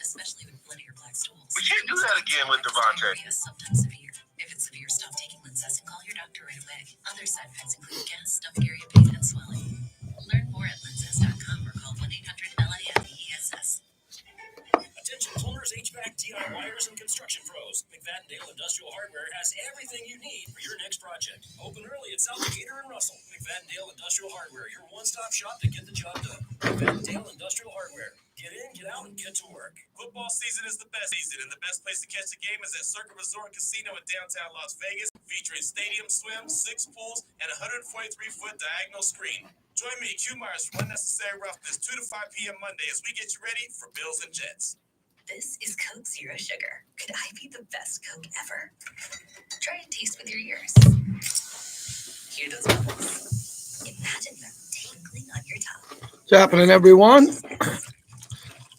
especially with bloody or black stools. We can't do that again with Devontae. Sometimes severe. If it's severe, stop taking Linzess and call your doctor right away. Other side effects include gas, stomach area pain, and swelling. Learn more at linzess.com or call 1-800-LIFESS. Attention plumbers, HVAC, DIYers, and construction pros. McFadden-Dale Industrial Hardware has everything you need for your next project. Open early at South Decatur and Russell. McFadden-Dale Industrial Hardware, your one-stop shop to get the job done. McFadden-Dale Industrial Hardware. Get in, get out, and get to work. Football season is the best season, and the best place to catch the game is at Circa Resort Casino in downtown Las Vegas, featuring stadium swim, 6 pools, and a 143-foot diagonal screen. Join me, Q Myers, from Unnecessary Roughness, 2 to 5 p.m. Monday as we get you ready for Bills and Jets. This is Coke Zero Sugar. Could I be the best Coke ever? Try and taste with your ears. Hear those bubbles? Imagine them tingling on your tongue. What's happening, everyone?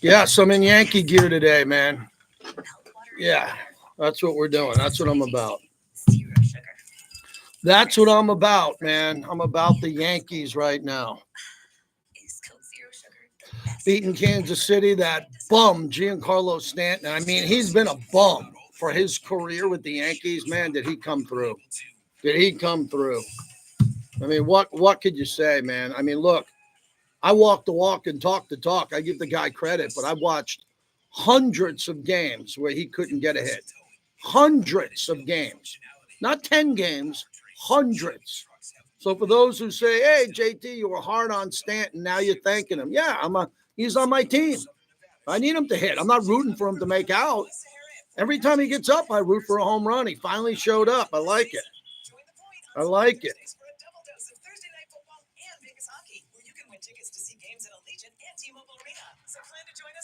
Yes, I'm in Yankee gear today, man. Yeah, that's what we're doing. That's what I'm about. Zero sugar. That's what I'm about, man. I'm about the Yankees right now. Is Coke Zero Sugar the best? Beating Kansas City, that bum, Giancarlo Stanton. I mean, he's been a bum for his career with the Yankees. Man, did he come through? Did he come through? I mean, what could you say, man? I mean, look, I walk the walk and talk the talk. I give the guy credit, but I watched hundreds of games where he couldn't get a hit. Hundreds of games. Not 10 games, hundreds. So for those who say, hey, JT, you were hard on Stanton, now you're thanking him. Yeah, he's on my team. I need him to hit. I'm not rooting for him to make out. Every time he gets up, I root for a home run. He finally showed up. I like it. I like it.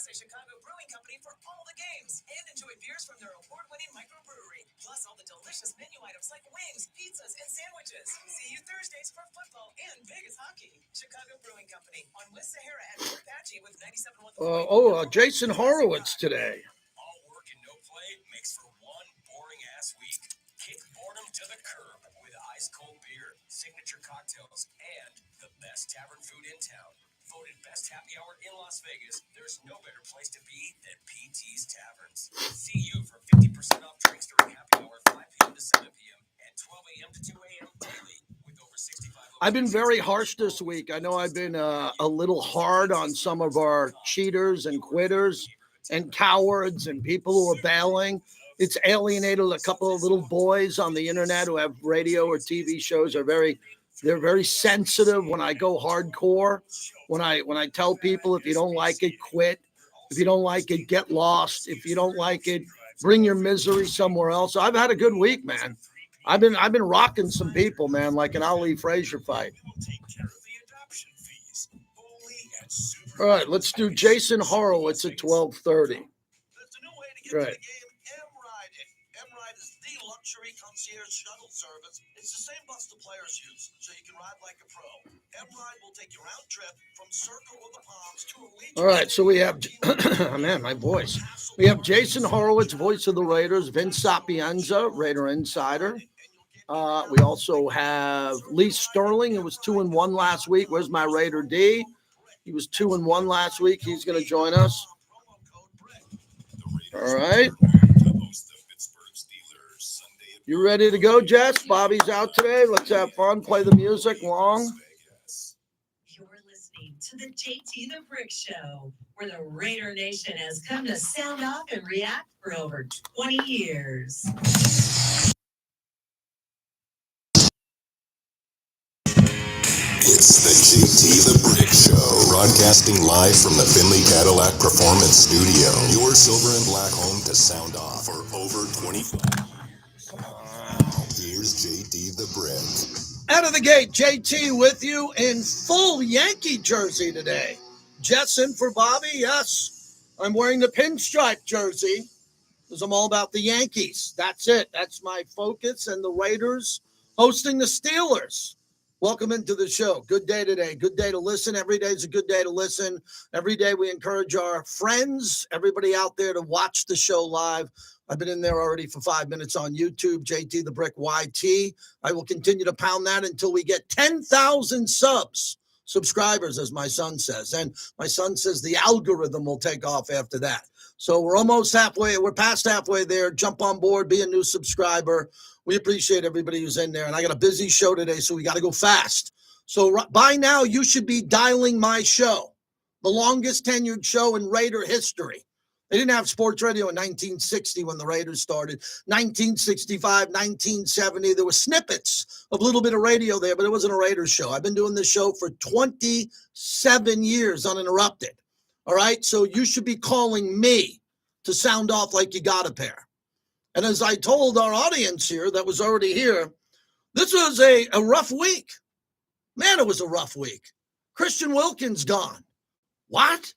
Chicago Brewing Company for all the games and enjoy beers from their award-winning microbrewery, plus all the delicious menu items like wings, pizzas, and sandwiches. See you Thursdays for football and Vegas hockey. Chicago Brewing Company on West Sahara and Fort Apache with 97.1. Jason Horwitz today. All work and no play makes for one boring-ass week. Kick boredom to the curb with ice-cold beer, signature cocktails, and the best tavern food in town. Voted best happy hour in Las Vegas, there's no better place to be than PT's Taverns. See you for 50% off drinks during happy hour 5 p.m. to 7 p.m. and 12 a.m. to 2 a.m. daily with over 65. I've been very harsh this week. I know I've been a little hard on some of our cheaters and quitters and cowards and people who are bailing. It's alienated a couple of little boys on the internet who have radio or TV shows. They're very sensitive when I go hardcore. When I tell people, if you don't like it, quit. If you don't like it, get lost. If you don't like it, bring your misery somewhere else. I've had a good week, man. I've been rocking some people, man, like an Ali Frazier fight. All right, let's do Jason Horwitz at 12:30. Right. Luxury concierge shuttle service. It's the same bus the players use, so you can ride like a pro. M-Ride will take you round trip from Circle of the Palms to Allegiant. All right, so we have, man, my voice. We have Jason Horwitz, voice of the Raiders, Vince Sapienza, Raider Insider. We also have Lee Sterling, who was 2-1 last week. Where's my Raider D? He was 2-1 last week. He's going to join us. All right. You ready to go, Jess? Bobby's out today. Let's have fun. Play the music long. You're listening to the JT The Brick Show, where the Raider Nation has come to sound off and react for over 20 years. It's the JT The Brick Show, broadcasting live from the Finley Cadillac Performance Studio. Your silver and black home to sound off for over 25. Here's JT The Brick. Out of the gate, JT with you in full Yankee jersey today. Jess in for Bobby. Yes, I'm wearing the pinstripe jersey because I'm all about the Yankees. That's it. That's my focus. And the Raiders hosting the Steelers. Welcome into the show. Good day today. Good day to listen. Every day is a good day to listen. Every day we encourage our friends, everybody out there, to watch the show live. I've been in there already for 5 minutes on YouTube, JT The Brick YT. I will continue to pound that until we get 10,000 subscribers, as my son says. And my son says the algorithm will take off after that. So we're almost halfway. We're past halfway there. Jump on board, be a new subscriber. We appreciate everybody who's in there. And I got a busy show today, so we got to go fast. So by now, you should be dialing my show, the longest tenured show in Raider history. They didn't have sports radio in 1960 when the Raiders started. 1965, 1970. There were snippets of a little bit of radio there, but it wasn't a Raiders show. I've been doing this show for 27 years uninterrupted. All right? So you should be calling me to sound off like you got a pair. And as I told our audience here that was already here, this was a rough week. Man, it was a rough week. Christian Wilkins gone. What?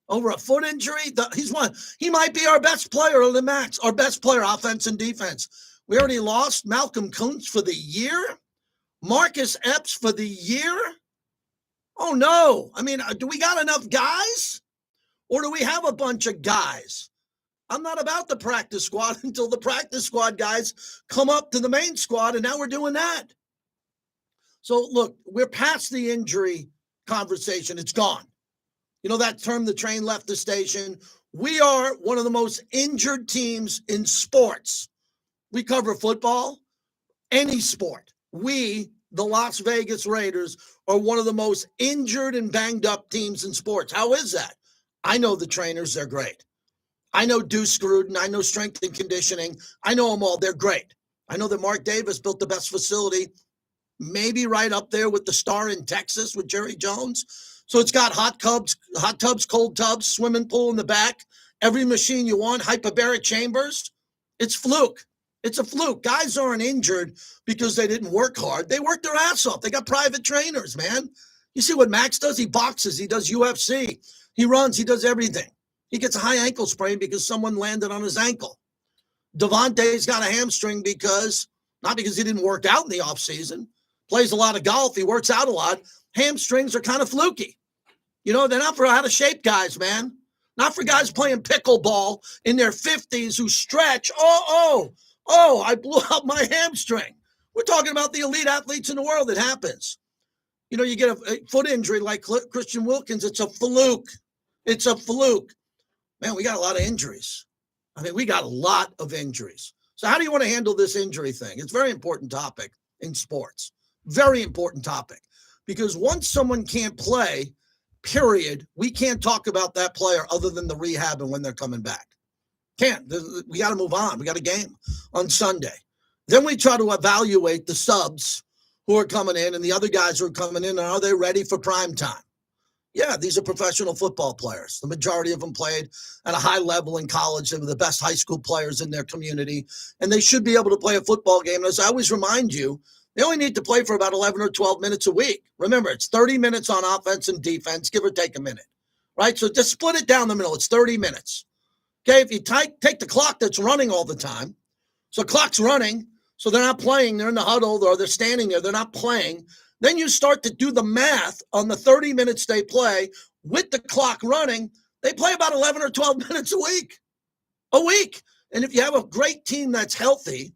Over a foot injury? He's one. He might be our best player of the max, our best player, offense and defense. We already lost Malcolm Kuntz for the year. Marcus Epps for the year. Oh, no. I mean, do we got enough guys? Or do we have a bunch of guys? I'm not about the practice squad until the practice squad guys come up to the main squad, and now we're doing that. So, look, we're past the injury conversation. It's gone. You know that term, the train left the station? We are one of the most injured teams in sports. We cover football, any sport. We, the Las Vegas Raiders, are one of the most injured and banged up teams in sports. How is that? I know the trainers, they're great. I know Deuce Gruden. I know strength and conditioning. I know them all. They're great. I know that Mark Davis built the best facility, maybe right up there with the Star in Texas with Jerry Jones. So it's got hot tubs, cold tubs, swimming pool in the back, every machine you want, hyperbaric chambers. It's fluke. It's a fluke. Guys aren't injured because they didn't work hard. They worked their ass off. They got private trainers, man. You see what Max does? He boxes. He does UFC. He runs. He does everything. He gets a high ankle sprain because someone landed on his ankle. Devontae's got a hamstring not because he didn't work out in the offseason, plays a lot of golf. He works out a lot. Hamstrings are kind of fluky. You know, they're not for out of shape guys, man. Not for guys playing pickleball in their 50s who stretch. Oh, I blew out my hamstring. We're talking about the elite athletes in the world. It happens. You know, you get a foot injury like Christian Wilkins. It's a fluke. It's a fluke. Man, we got a lot of injuries. I mean, we got a lot of injuries. So how do you want to handle this injury thing? It's a very important topic in sports. Very important topic. Because once someone can't play, period, we can't talk about that player other than the rehab and when they're coming back. Can't. We got to move on. We got a game on Sunday. Then we try to evaluate the subs who are coming in and the other guys who are coming in, and are they ready for prime time? Yeah, these are professional football players. The majority of them played at a high level in college. They were the best high school players in their community, and they should be able to play a football game. And as I always remind you, they only need to play for about 11 or 12 minutes a week. Remember, it's 30 minutes on offense and defense, give or take a minute, right? So just split it down the middle. It's 30 minutes. Okay, if you take the clock that's running all the time, so clock's running, so they're not playing, they're in the huddle, or they're standing there, they're not playing. Then you start to do the math on the 30 minutes they play with the clock running. They play about 11 or 12 minutes a week. And if you have a great team that's healthy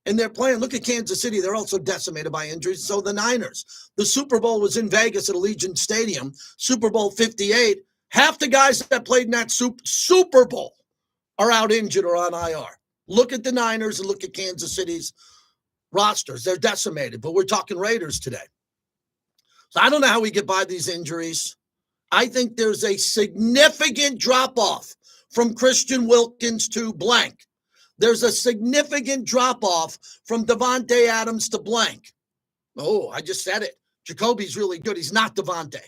and they're playing, look at Kansas City. They're also decimated by injuries. So the Niners. The Super Bowl was in Vegas at Allegiant Stadium, Super Bowl 58. Half the guys that played in that Super Bowl are out injured or on IR. Look at the Niners and look at Kansas City's rosters. They're decimated, but we're talking Raiders today. So I don't know how we get by these injuries. I think there's a significant drop-off from Christian Wilkins to blank. There's a significant drop-off from Devontae Adams to blank. Oh, I just said it. Jacoby's really good. He's not Devontae.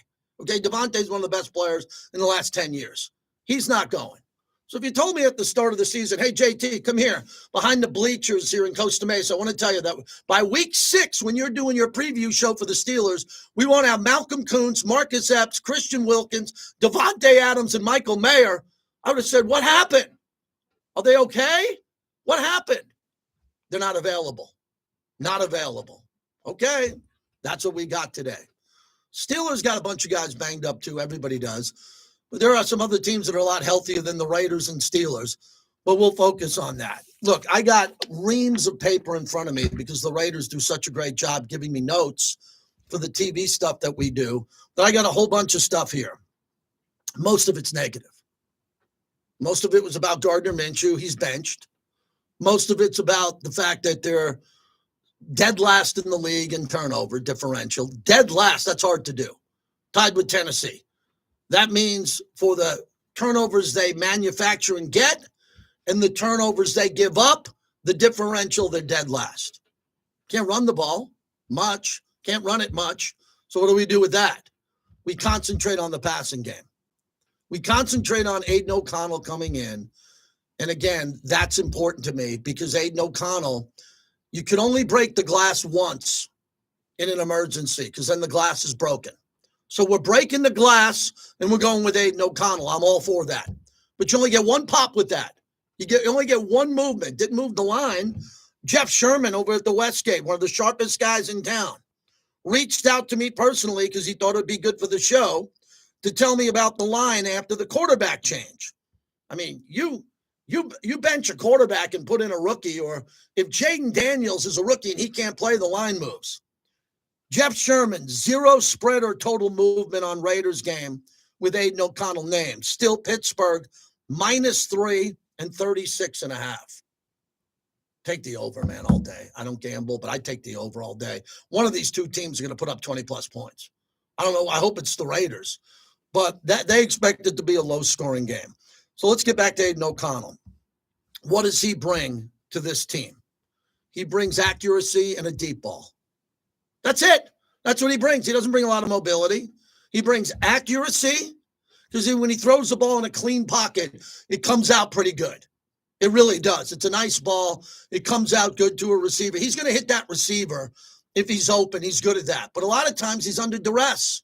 Okay, Devontae's one of the best players in the last 10 years. He's not going. So if you told me at the start of the season, hey, JT, come here, behind the bleachers here in Costa Mesa, I want to tell you that by week 6, when you're doing your preview show for the Steelers, we want to have Malcolm Kuntz, Marcus Epps, Christian Wilkins, Devontae Adams, and Michael Mayer. I would have said, what happened? Are they okay? What happened? They're not available. Not available. Okay, that's what we got today. Steelers got a bunch of guys banged up too. Everybody does. But there are some other teams that are a lot healthier than the Raiders and Steelers. But we'll focus on that. Look, I got reams of paper in front of me because the Raiders do such a great job giving me notes for the TV stuff that we do. But I got a whole bunch of stuff here. Most of it's negative. Most of it was about Gardner Minshew. He's benched. Most of it's about the fact that they're dead last in the league in turnover differential. Dead last, that's hard to do. Tied with Tennessee. That means for the turnovers they manufacture and get and the turnovers they give up, the differential, they're dead last. Can't run the ball much. Can't run it much. So what do we do with that? We concentrate on the passing game. We concentrate on Aiden O'Connell coming in. And again, that's important to me because Aiden O'Connell, you can only break the glass once in an emergency because then the glass is broken. So we're breaking the glass and we're going with Aiden O'Connell. I'm all for that. But you only get one pop with that. You only get one movement. Didn't move the line. Jeff Sherman over at the Westgate, one of the sharpest guys in town, reached out to me personally because he thought it'd be good for the show to tell me about the line after the quarterback change. I mean, you bench a quarterback and put in a rookie, or if Jaden Daniels is a rookie and he can't play, the line moves. Jeff Sherman, 0 spread or total movement on Raiders game with Aiden O'Connell named. Still Pittsburgh, -3 and 36.5. Take the over, man, all day. I don't gamble, but I take the over all day. One of these two teams are going to put up 20-plus points. I don't know. I hope it's the Raiders. But that they expect it to be a low-scoring game. So let's get back to Aiden O'Connell. What does he bring to this team? He brings accuracy and a deep ball. That's it. That's what he brings. He doesn't bring a lot of mobility. He brings accuracy because when he throws the ball in a clean pocket, it comes out pretty good. It really does. It's a nice ball. It comes out good to a receiver. He's going to hit that receiver if he's open. He's good at that. But a lot of times he's under duress.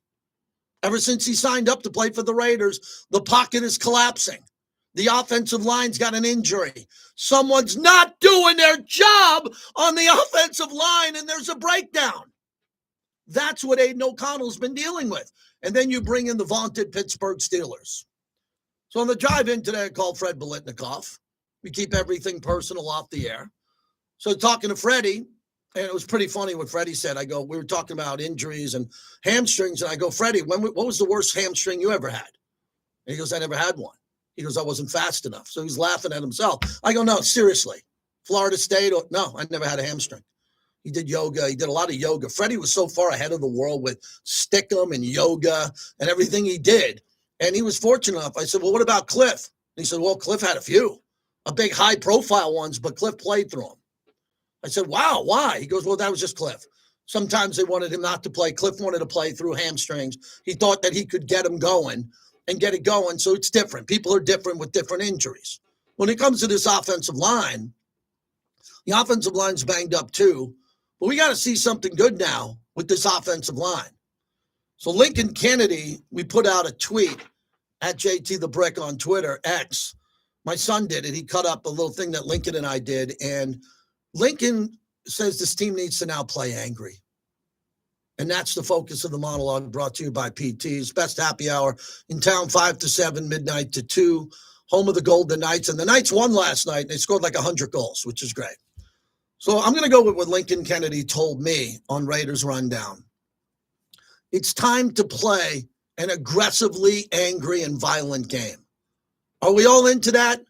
Ever since he signed up to play for the Raiders, the pocket is collapsing. The offensive line's got an injury. Someone's not doing their job on the offensive line, and there's a breakdown. That's what Aiden O'Connell's been dealing with. And then you bring in the vaunted Pittsburgh Steelers. So on the drive in today, I called Fred Biletnikoff. We keep everything personal off the air. So talking to Freddie, and it was pretty funny what Freddie said. We were talking about injuries and hamstrings, and I go, Freddie, what was the worst hamstring you ever had? And he goes, I never had one. He goes, I wasn't fast enough. So he's laughing at himself. I go, no, seriously. Florida State? No, I never had a hamstring. He did yoga. He did a lot of yoga. Freddie was so far ahead of the world with Stickum and yoga and everything he did. And he was fortunate enough. I said, well, what about Cliff? And he said, well, Cliff had a few. Big high-profile ones, but Cliff played through them. I said, wow, why? He goes, well, that was just Cliff. Sometimes they wanted him not to play. Cliff wanted to play through hamstrings. He thought that he could get him going and get it going, so it's different. People are different with different injuries. When it comes to this offensive line, the offensive line's banged up too, but we got to see something good now with this offensive line. So Lincoln Kennedy, we put out a tweet at JT The Brick on Twitter, X. My son did it. He cut up a little thing that Lincoln and I did, and Lincoln says this team needs to now play angry. And that's the focus of the monologue, brought to you by PT's Best Happy Hour in town, 5 to 7, midnight to 2, home of the Golden Knights. And the Knights won last night. And they scored like 100 goals, which is great. So I'm going to go with what Lincoln Kennedy told me on Raiders Rundown. It's time to play an aggressively angry and violent game. Are we all into that?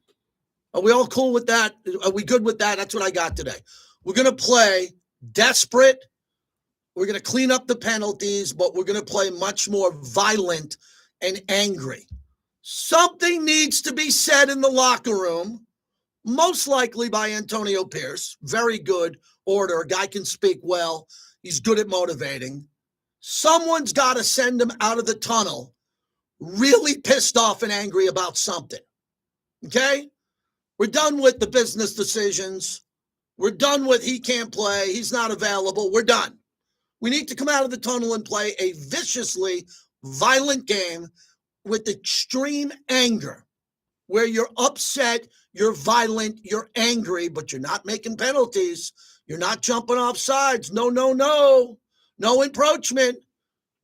Are we all cool with that? Are we good with that? That's what I got today. We're going to play desperate. We're going to clean up the penalties, but we're going to play much more violent and angry. Something needs to be said in the locker room, most likely by Antonio Pierce. Very good order. A guy can speak well. He's good at motivating. Someone's got to send him out of the tunnel really pissed off and angry about something. Okay? We're done with the business decisions. We're done with he can't play. He's not available. We're done. We need to come out of the tunnel and play a viciously violent game with extreme anger, where you're upset, you're violent, you're angry, but you're not making penalties. You're not jumping off sides. No, no, no. No encroachment.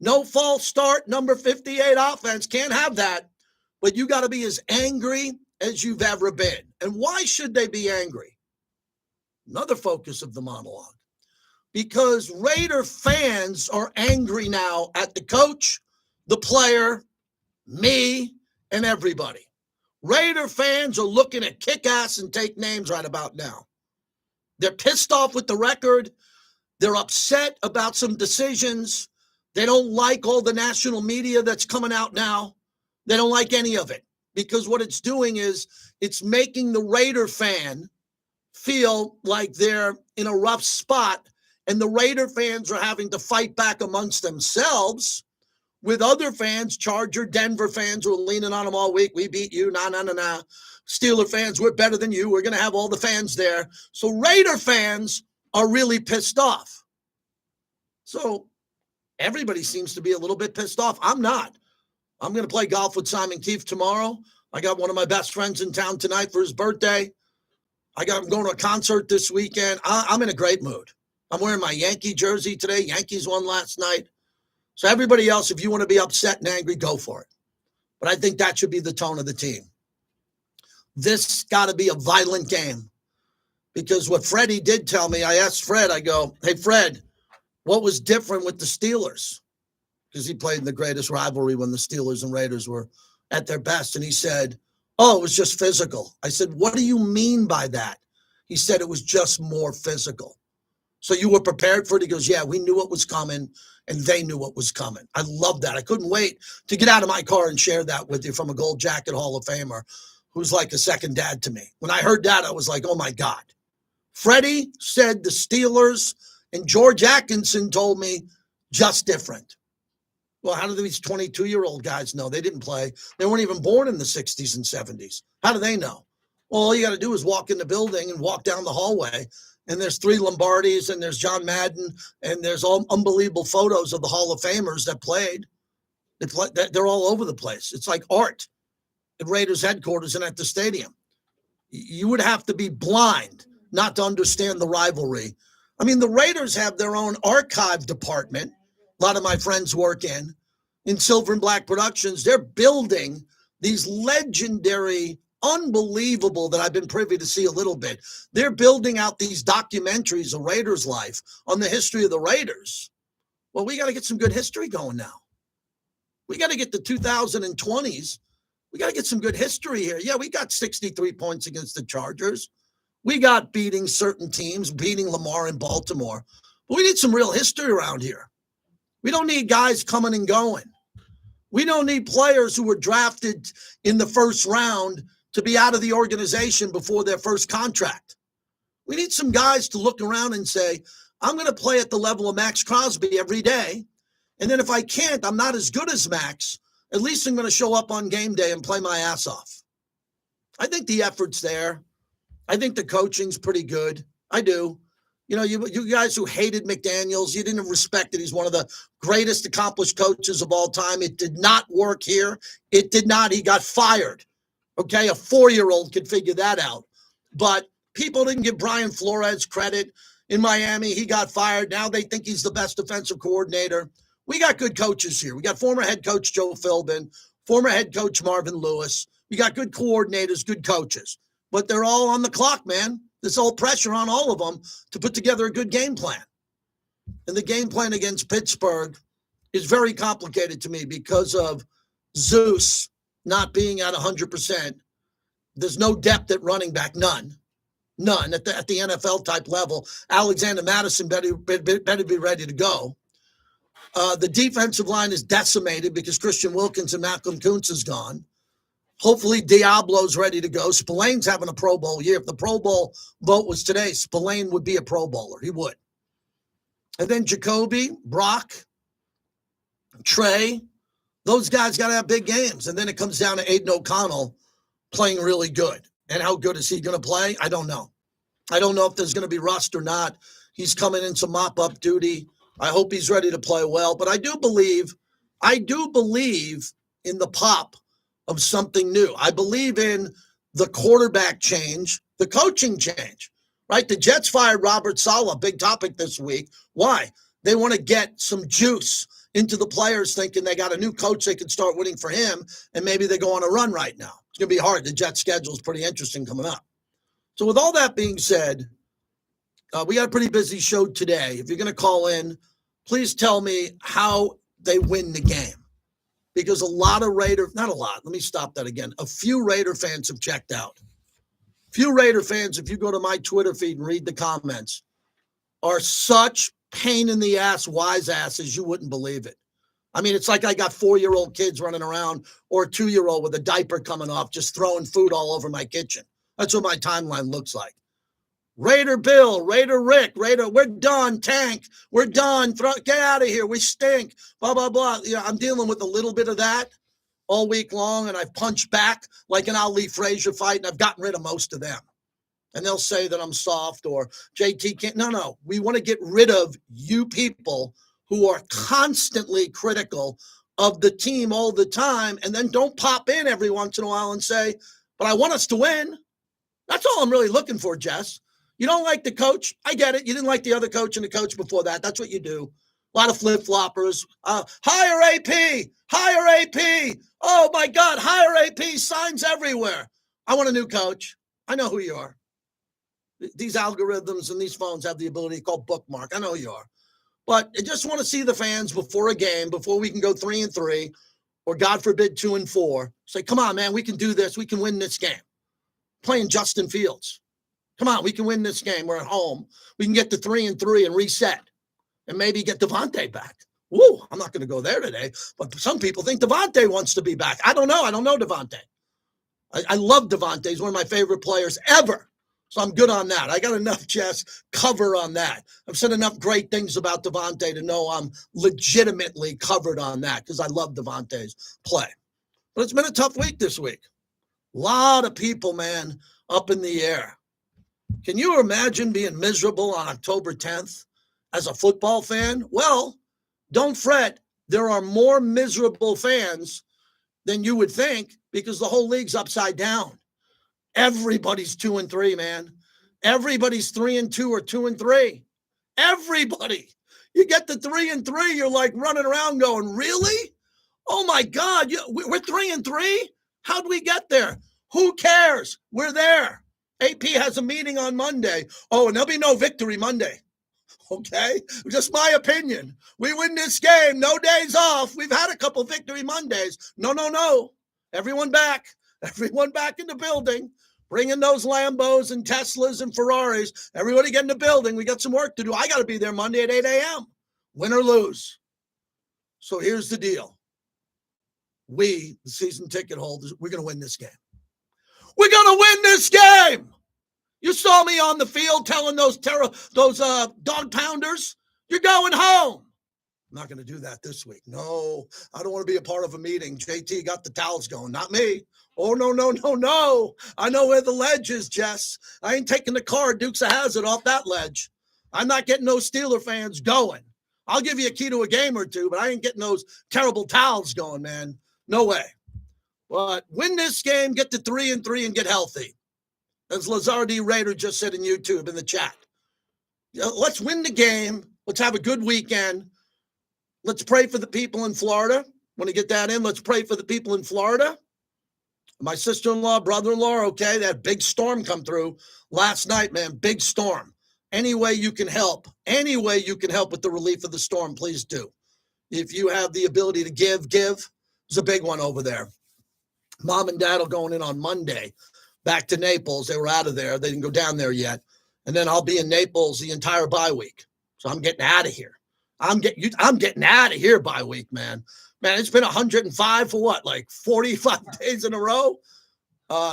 No false start, number 58 offense. Can't have that. But you got to be as angry as you've ever been. And why should they be angry? Another focus of the monologue. Because Raider fans are angry now at the coach, the player, me, and everybody. Raider fans are looking to kick ass and take names right about now. They're pissed off with the record. They're upset about some decisions. They don't like all the national media that's coming out now. They don't like any of it because what it's doing is it's making the Raider fan feel like they're in a rough spot, and the Raider fans are having to fight back amongst themselves with other fans, Charger, Denver fans who are leaning on them all week. We beat you, nah. Steeler fans, we're better than you. We're going to have all the fans there. So Raider fans are really pissed off. So everybody seems to be a little bit pissed off. I'm not. I'm going to play golf with Simon Keefe tomorrow. I got one of my best friends in town tonight for his birthday. I'm going to a concert this weekend. I'm in a great mood. I'm wearing my Yankee jersey today. Yankees won last night. So everybody else, if you want to be upset and angry, go for it. But I think that should be the tone of the team. This got to be a violent game. Because what Freddie did tell me, I asked Fred, I go, hey, Fred, what was different with the Steelers? Because he played in the greatest rivalry when the Steelers and Raiders were at their best. And he said, oh, it was just physical. I said, what do you mean by that? He said it was just more physical. So you were prepared for it? He goes, yeah, we knew what was coming, and they knew what was coming. I love that. I couldn't wait to get out of my car and share that with you from a Gold Jacket Hall of Famer who's like a second dad to me. When I heard that, I was like, oh, my God. Freddie said the Steelers, and George Atkinson told me just different. Well, how do these 22-year-old guys know? They didn't play. They weren't even born in the 60s and 70s. How do they know? Well, all you got to do is walk in the building and walk down the hallway, and there's 3 Lombardis, and there's John Madden, and there's all unbelievable photos of the Hall of Famers that played. They're all over the place. It's like art at Raiders headquarters and at the stadium. You would have to be blind not to understand the rivalry. I mean, the Raiders have their own archive department. A lot of my friends work in Silver and Black Productions. They're building these legendary, unbelievable, that I've been privy to see a little bit. They're building out these documentaries of Raiders life on the history of the Raiders. Well, we got to get some good history going now. We got to get the 2020s. We got to get some good history here. Yeah, we got 63 points against the Chargers. We got beating certain teams, beating Lamar in Baltimore. But we need some real history around here. We don't need guys coming and going. We don't need players who were drafted in the first round to be out of the organization before their first contract. We need some guys to look around and say, I'm going to play at the level of Max Crosby every day. And then if I can't, I'm not as good as Max. At least I'm going to show up on game day and play my ass off. I think the effort's there. I think the coaching's pretty good. I do. You know, you guys who hated McDaniels, you didn't respect it. He's one of the greatest accomplished coaches of all time. It did not work here. It did not. He got fired. Okay, a 4-year-old could figure that out. But people didn't give Brian Flores credit in Miami. He got fired. Now they think he's the best defensive coordinator. We got good coaches here. We got former head coach Joe Philbin, former head coach Marvin Lewis. We got good coordinators, good coaches. But they're all on the clock, man. There's all pressure on all of them to put together a good game plan. And the game plan against Pittsburgh is very complicated to me because of Zeus not being at 100%. There's no depth at running back, none at the NFL type level. Alexander Madison better be ready to go. The defensive line is decimated because Christian Wilkins and Malcolm Kuntz is gone. Hopefully Diablo's ready to go. Spillane's having a Pro Bowl year. If the Pro Bowl vote was today, Spillane would be a Pro Bowler. He would. And then Jacoby, Brock, Trey, those guys got to have big games. And then it comes down to Aiden O'Connell playing really good. And how good is he going to play? I don't know. I don't know if there's going to be rust or not. He's coming in some mop-up duty. I hope he's ready to play well. But I do believe in the pop of something new. I believe in the quarterback change, the coaching change, right? The Jets fired Robert Saleh, big topic this week. Why? They want to get some juice into the players thinking they got a new coach they can start winning for him, and maybe they go on a run right now. It's going to be hard. The Jets schedule is pretty interesting coming up. So with all that being said, we got a pretty busy show today. If you're going to call in, please tell me how they win the game. because a lot of Raider, not a lot, let me stop that again. A few Raider fans have checked out. Few Raider fans, if you go to my Twitter feed and read the comments, are such pain in the ass, wise asses, you wouldn't believe it. I mean, it's like I got 4-year-old kids running around or a 2-year-old with a diaper coming off, just throwing food all over my kitchen. That's what my timeline looks like. Raider Bill, Raider Rick, Raider, we're done, Tank, we're done, get out of here, we stink, blah, blah, blah. You know, I'm dealing with a little bit of that all week long, and I've punched back like an Ali Frazier fight, and I've gotten rid of most of them. And they'll say that I'm soft or JT can't. No. We want to get rid of you people who are constantly critical of the team all the time, and then don't pop in every once in a while and say, but I want us to win. That's all I'm really looking for, Jess. You don't like the coach? I get it. You didn't like the other coach and the coach before that. That's what you do. A lot of flip-floppers. Hire AP. Hire AP. Oh, my God. Hire AP. Signs everywhere. I want a new coach. I know who you are. These algorithms and these phones have the ability to call bookmark. I know who you are. But I just want to see the fans before a game, before we can go 3-3, or God forbid 2-4. Say, come on, man, we can do this. We can win this game. Playing Justin Fields. Come on, we can win this game. We're at home. We can get to 3-3 and reset, and maybe get Devontae back. Woo, I'm not going to go there today, but some people think Devontae wants to be back. I don't know. I don't know Devontae. I love Devontae. He's one of my favorite players ever. So I'm good on that. I got enough, Jess, cover on that. I've said enough great things about Devontae to know I'm legitimately covered on that because I love Devontae's play. But it's been a tough week this week. A lot of people, man, up in the air. Can you imagine being miserable on October 10th as a football fan? Well, don't fret. There are more miserable fans than you would think because the whole league's upside down. Everybody's 2-3, man. Everybody's 3-2 or 2-3. Everybody. You get to 3-3, you're like running around going, really? Oh my God, we're 3-3? How'd we get there? Who cares? We're there. AP has a meeting on Monday. Oh, and there'll be no victory Monday. Okay? Just my opinion. We win this game, no days off. We've had a couple victory Mondays. No. Everyone back. Everyone back in the building. Bring in those Lambos and Teslas and Ferraris. Everybody get in the building. We got some work to do. I got to be there Monday at 8 a.m. Win or lose. So here's the deal. We, the season ticket holders, we're going to win this game. We're going to win this game. You saw me on the field telling those dog pounders, you're going home. I'm not going to do that this week. No, I don't want to be a part of a meeting. JT got the towels going, not me. Oh, no. I know where the ledge is, Jess. I ain't taking the car Dukes of Hazzard off that ledge. I'm not getting those Steeler fans going. I'll give you a key to a game or two, but I ain't getting those terrible towels going, man. No way. But win this game, get to 3-3, and get healthy. As Lazardi Raider just said in YouTube in the chat. Let's win the game. Let's have a good weekend. Let's pray for the people in Florida. Want to get that in? Let's pray for the people in Florida. My sister-in-law, brother-in-law, okay, that big storm come through last night, man, big storm. Any way you can help with the relief of the storm, please do. If you have the ability to give. There's a big one over there. Mom and Dad are going in on Monday back to Naples. They were out of there. They didn't go down there yet. And then I'll be in Naples the entire bye week. So I'm getting out of here. I'm getting out of here bye week, man. Man, it's been 105 for what, like 45 days in a row?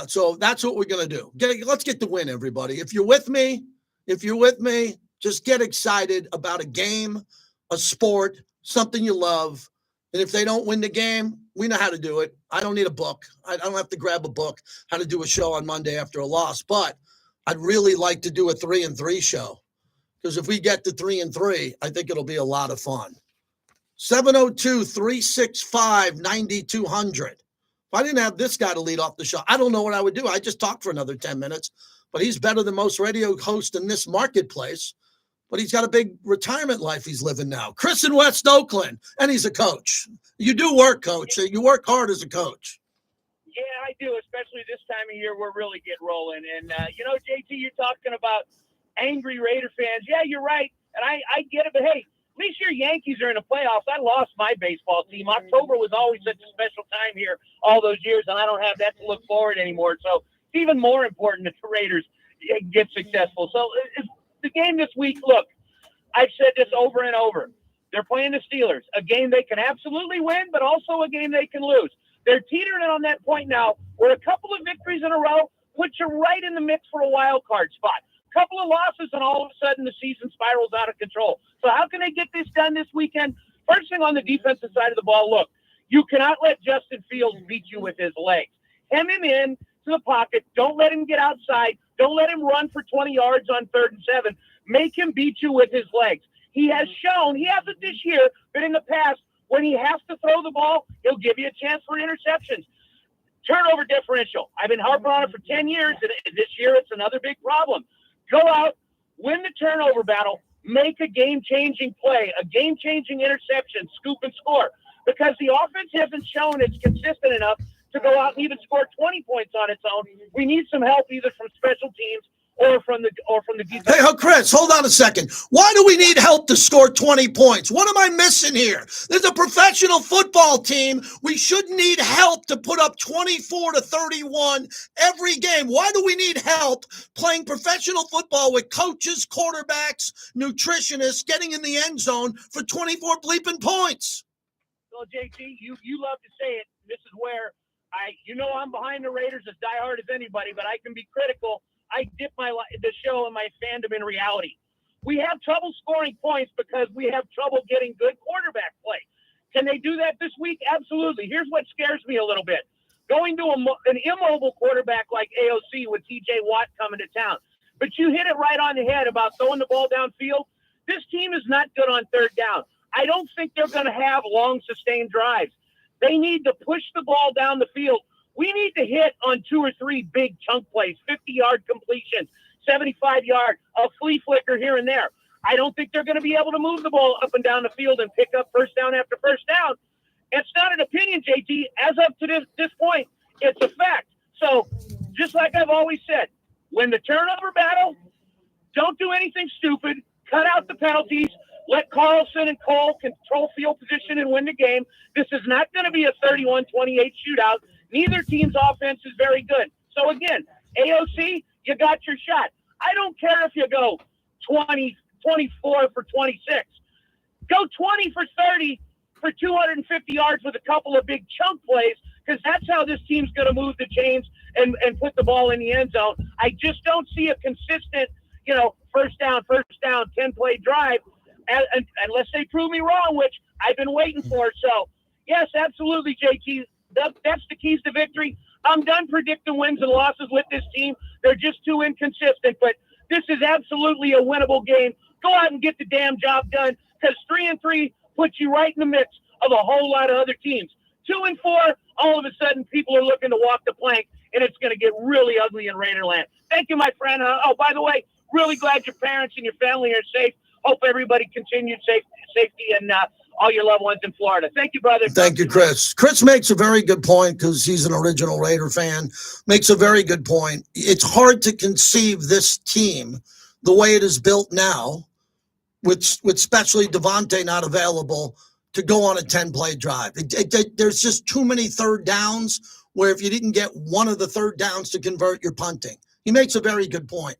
So that's what we're going to do. Let's get the win, everybody. If you're with me, just get excited about a game, a sport, something you love. And if they don't win the game, we know how to do it. I don't need a book. I don't have to grab a book how to do a show on Monday after a loss. But I'd really like to do a 3-3 show. Because if we get to 3-3, I think it'll be a lot of fun. 702-365-9200. If I didn't have this guy to lead off the show, I don't know what I would do. I just talk for another 10 minutes. But he's better than most radio hosts in this marketplace. But he's got a big retirement life he's living now. Chris in West Oakland, and he's a coach. You do work, coach. You work hard as a coach. Yeah, I do, especially this time of year. We're really getting rolling. And, JT, you're talking about angry Raider fans. Yeah, you're right. And I get it. But, hey, At least your Yankees are in the playoffs. I lost my baseball team. October was always such a special time here all those years, and I don't have that to look forward anymore. So it's even more important that the Raiders get successful. So it's the game this week, look, I've said this over and over. They're playing the Steelers, a game they can absolutely win, but also a game they can lose. They're teetering on that point now where a couple of victories in a row puts you right in the mix for a wild card spot. A couple of losses, and all of a sudden the season spirals out of control. So how can they get this done this weekend? First thing on the defensive side of the ball, look, you cannot let Justin Fields beat you with his legs. Hem him in to the pocket. Don't let him get outside. Don't let him run for 20 yards on 3rd and 7. Make him beat you with his legs. He has shown, he hasn't this year, but in the past, when he has to throw the ball, he'll give you a chance for interceptions. Turnover differential. I've been harping on it for 10 years, and this year it's another big problem. Go out, win the turnover battle, make a game-changing play, a game-changing interception, scoop and score. Because the offense hasn't shown it's consistent enough to go out and even score 20 points on its own. We need some help either from special teams or from the defense. Hey, Chris, hold on a second. Why do we need help to score 20 points? What am I missing here? There's a professional football team. We shouldn't need help to put up 24-31 every game. Why do we need help playing professional football with coaches, quarterbacks, nutritionists getting in the end zone for 24 bleeping points? Well, JT, you love to say it. This is where I'm behind the Raiders as diehard as anybody, but I can be critical. I dip the show and my fandom in reality. We have trouble scoring points because we have trouble getting good quarterback play. Can they do that this week? Absolutely. Here's what scares me a little bit. Going to an immobile quarterback like AOC with TJ Watt coming to town. But you hit it right on the head about throwing the ball downfield. This team is not good on 3rd down. I don't think they're going to have long, sustained drives. They need to push the ball down the field. We need to hit on 2 or 3 big chunk plays, 50-yard completions, 75-yard, a flea flicker here and there. I don't think they're going to be able to move the ball up and down the field and pick up first down after first down. It's not an opinion, JT. As of to this point, it's a fact. So just like I've always said, win the turnover battle, don't do anything stupid, cut out the penalties, let Carlson and Cole control field position and win the game. This is not going to be a 31-28 shootout. Neither team's offense is very good. So, again, AOC, you got your shot. I don't care if you go 20, 24 for 26. Go 20 for 30 for 250 yards with a couple of big chunk plays, because that's how this team's going to move the chains and put the ball in the end zone. I just don't see a consistent, first down, 10-play drive, unless they prove me wrong, which I've been waiting for. So, yes, absolutely, JT. That's the keys to victory. I'm done predicting wins and losses with this team. They're just too inconsistent, but this is absolutely a winnable game. Go out and get the damn job done, because 3-3 puts you right in the mix of a whole lot of other teams. 2-4, all of a sudden people are looking to walk the plank, and it's going to get really ugly in Raiderland. Thank you, my friend. By the way, really glad your parents and your family are safe. Hope everybody continued safety and all your loved ones in Florida. Thank you, brother. Thank you, Chris. Chris makes a very good point, because he's an original Raider fan. Makes a very good point. It's hard to conceive this team the way it is built now, with especially Devontae not available, to go on a 10-play drive. There's just too many 3rd downs where if you didn't get one of the 3rd downs to convert, you're punting. He makes a very good point.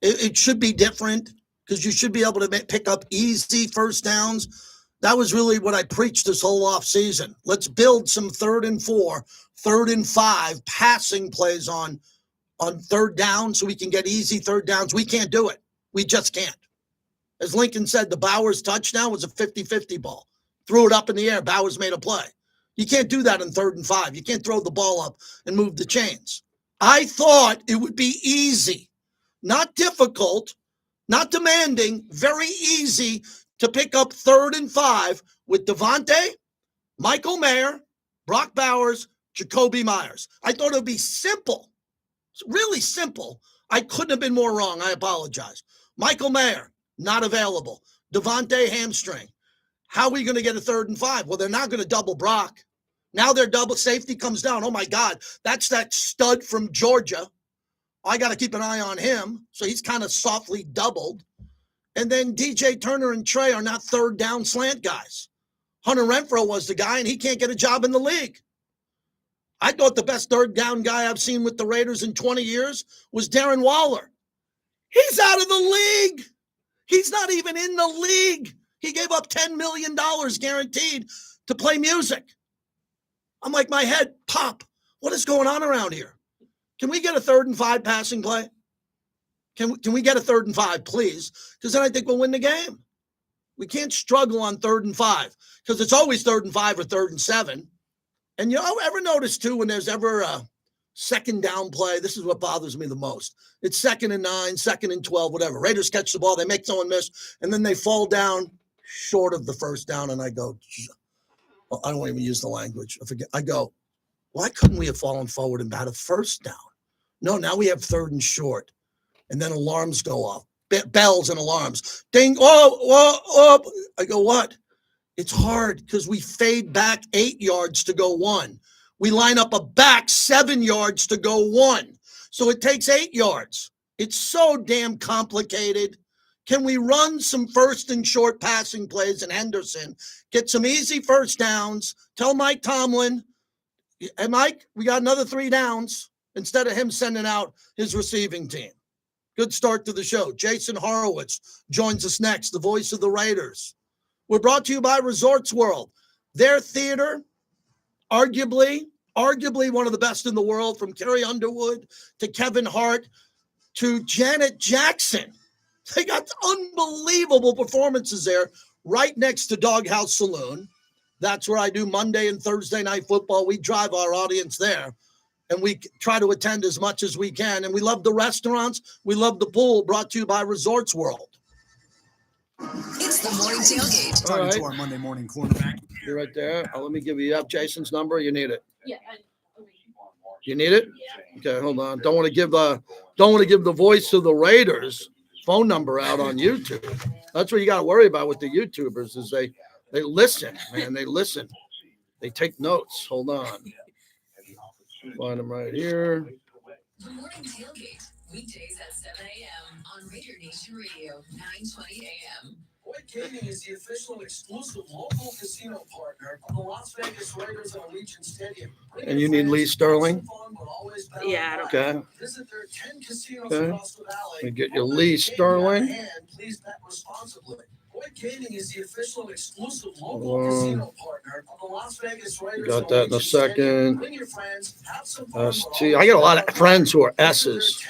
It should be different, because you should be able to pick up easy first downs. That was really what I preached this whole offseason. Let's build some 3rd and 4, 3rd and 5 passing plays on 3rd down so we can get easy 3rd downs. We can't do it. We just can't. As Lincoln said, the Bowers touchdown was a 50-50 ball. Threw it up in the air. Bowers made a play. You can't do that in 3rd and 5. You can't throw the ball up and move the chains. I thought it would be easy, not difficult, not demanding, very easy to pick up 3rd and 5 with Devontae, Michael Mayer, Brock Bowers, Jacoby Myers. I thought it would be simple, really simple. I couldn't have been more wrong. I apologize. Michael Mayer, not available. Devontae, hamstring. How are we going to get a 3rd and 5? Well, they're not going to double Brock. Now their double safety comes down. Oh, my God. That's that stud from Georgia. I got to keep an eye on him. So he's kind of softly doubled. And then DJ Turner and Trey are not third down slant guys. Hunter Renfrow was the guy, and he can't get a job in the league. I thought the best third down guy I've seen with the Raiders in 20 years was Darren Waller. He's out of the league. He's not even in the league. He gave up $10 million guaranteed to play music. I'm like, my head pop. What is going on around here? Can we get a 3rd and 5 passing play? Can we get a 3rd and 5, please? Because then I think we'll win the game. We can't struggle on 3rd and 5 because it's always 3rd and 5 or 3rd and 7. And you know, ever notice too, when there's ever a second down play, this is what bothers me the most. It's 2nd and 9, 2nd and 12, whatever. Raiders catch the ball, they make someone miss, and then they fall down short of the first down. And I go, well, I don't even use the language. I go, why couldn't we have fallen forward and had a first down? No, now we have 3rd and short. And then alarms go off, bells and alarms. Ding, oh. I go, what? It's hard because we fade back 8 yards to go 1. We line up a back 7 yards to go 1. So it takes 8 yards. It's so damn complicated. Can we run some 1st and short passing plays in Henderson, get some easy first downs, tell Mike Tomlin, hey, Mike, we got another 3 downs instead of him sending out his receiving team. Good start to the show. Jason Horwitz joins us next, the voice of the Raiders. We're brought to you by Resorts World. Their theater, arguably one of the best in the world, from Carrie Underwood to Kevin Hart to Janet Jackson. They got unbelievable performances there right next to Doghouse Saloon. That's where I do Monday and Thursday night football. We drive our audience there, and we try to attend as much as we can. And we love the restaurants. We love the pool, brought to you by Resorts World. It's the morning tailgate. All To right. our Monday morning quarterback. You're right there. Let me give you up Jason's number. You need it. Yeah. You need it? Okay, hold on. Don't want to give the voice of the Raiders phone number out on YouTube. That's what you got to worry about with the YouTubers is they listen, man. They listen. They take notes. Hold on. Find them right here. The morning tailgate. Weekdays at 7 a.m. on Raider Nation Radio, 920 a.m. Boyd Gaming is the official and exclusive local casino partner of the Las Vegas Raiders at Allegiant Stadium. And you need Lee Sterling? Yeah, I don't. Okay. Visit their 10 casinos Okay. across the valley. Let me get you Lee Sterling. And please bet responsibly. Boyd Gaming is the official and exclusive local Hold on. casino partner of the Las Vegas Raiders. Got at that in a Allegiant Stadium. second. Bring your friends, have some fun, but ST. I got a lot of friends who are S's.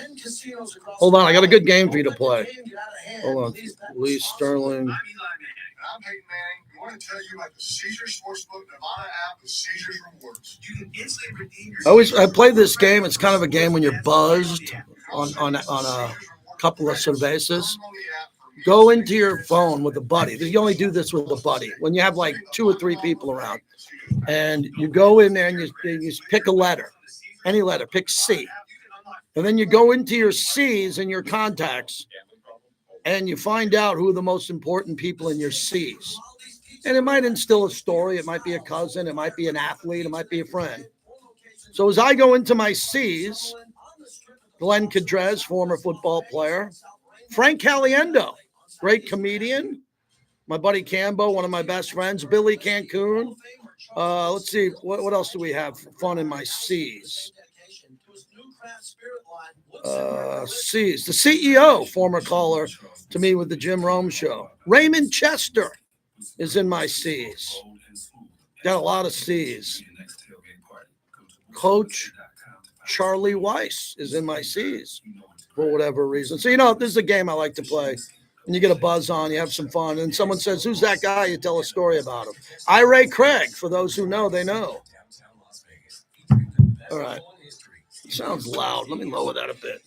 Hold on, I got a good game for you to play. Hold on. Lee Sterling. I'm Peyton Manning. We want to tell you about the Caesars Sportsbook Nevada app with Caesars Rewards. You can instantly redeem your I play this game. It's kind of a game when you're buzzed on a couple of cervezas. Go into your phone with a buddy. You only do this with a buddy when you have like 2 or 3 people around, and you go in there and you pick a letter, any letter, pick C, and then you go into your C's and your contacts, and you find out who are the most important people in your C's. And it might instill a story. It might be a cousin. It might be an athlete. It might be a friend. So as I go into my C's, Glenn Cadrez, former football player, Frank Caliendo, great comedian, my buddy Cambo, one of my best friends, Billy Cancun. Let's see, what else do we have for fun in my C's? C's, the CEO, former caller to me with the Jim Rome show. Raymond Chester is in my C's. Got a lot of C's. Coach Charlie Weiss is in my C's for whatever reason. So, this is a game I like to play. And you get a buzz on, you have some fun. And someone says, who's that guy? You tell a story about him. Ray Craig, for those who know, they know. All right. Sounds loud. Let me lower that a bit.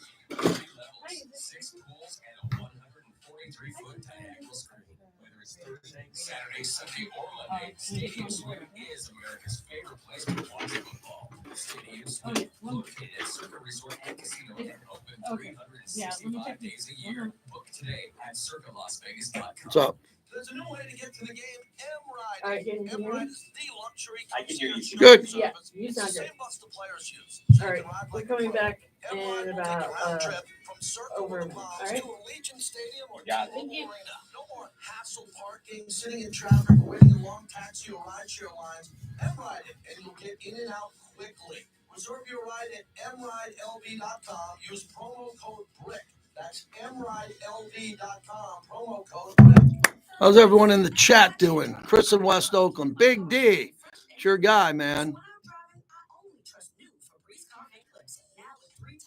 Saturday, Sunday, or Monday, Stadium Swim is America's favorite place to watch football. Stadium Swim, located at Circa Resort and Casino, and open 365 days a year. Book today at circalasvegas.com. What's up? There's a new way to get to the game. M-Ride. All right, can you hear me? M-Ride is the luxury. I can hear you. Good. Yeah, you sound good. Same bus the players use. All right, we're coming back in about Circle Over. the Palms All right. to Allegiant Stadium or Got it. T-Mobile Arena. No more hassle parking, sitting in traffic, waiting in long taxi or rideshare lines. M-Ride it, and you'll get in and out quickly. Reserve your ride at mridelv.com. Use promo code BRICK. That's mridelv.com. Promo code BRICK. How's everyone in the chat doing? Chris in West Oakland. Big D. It's your guy, man.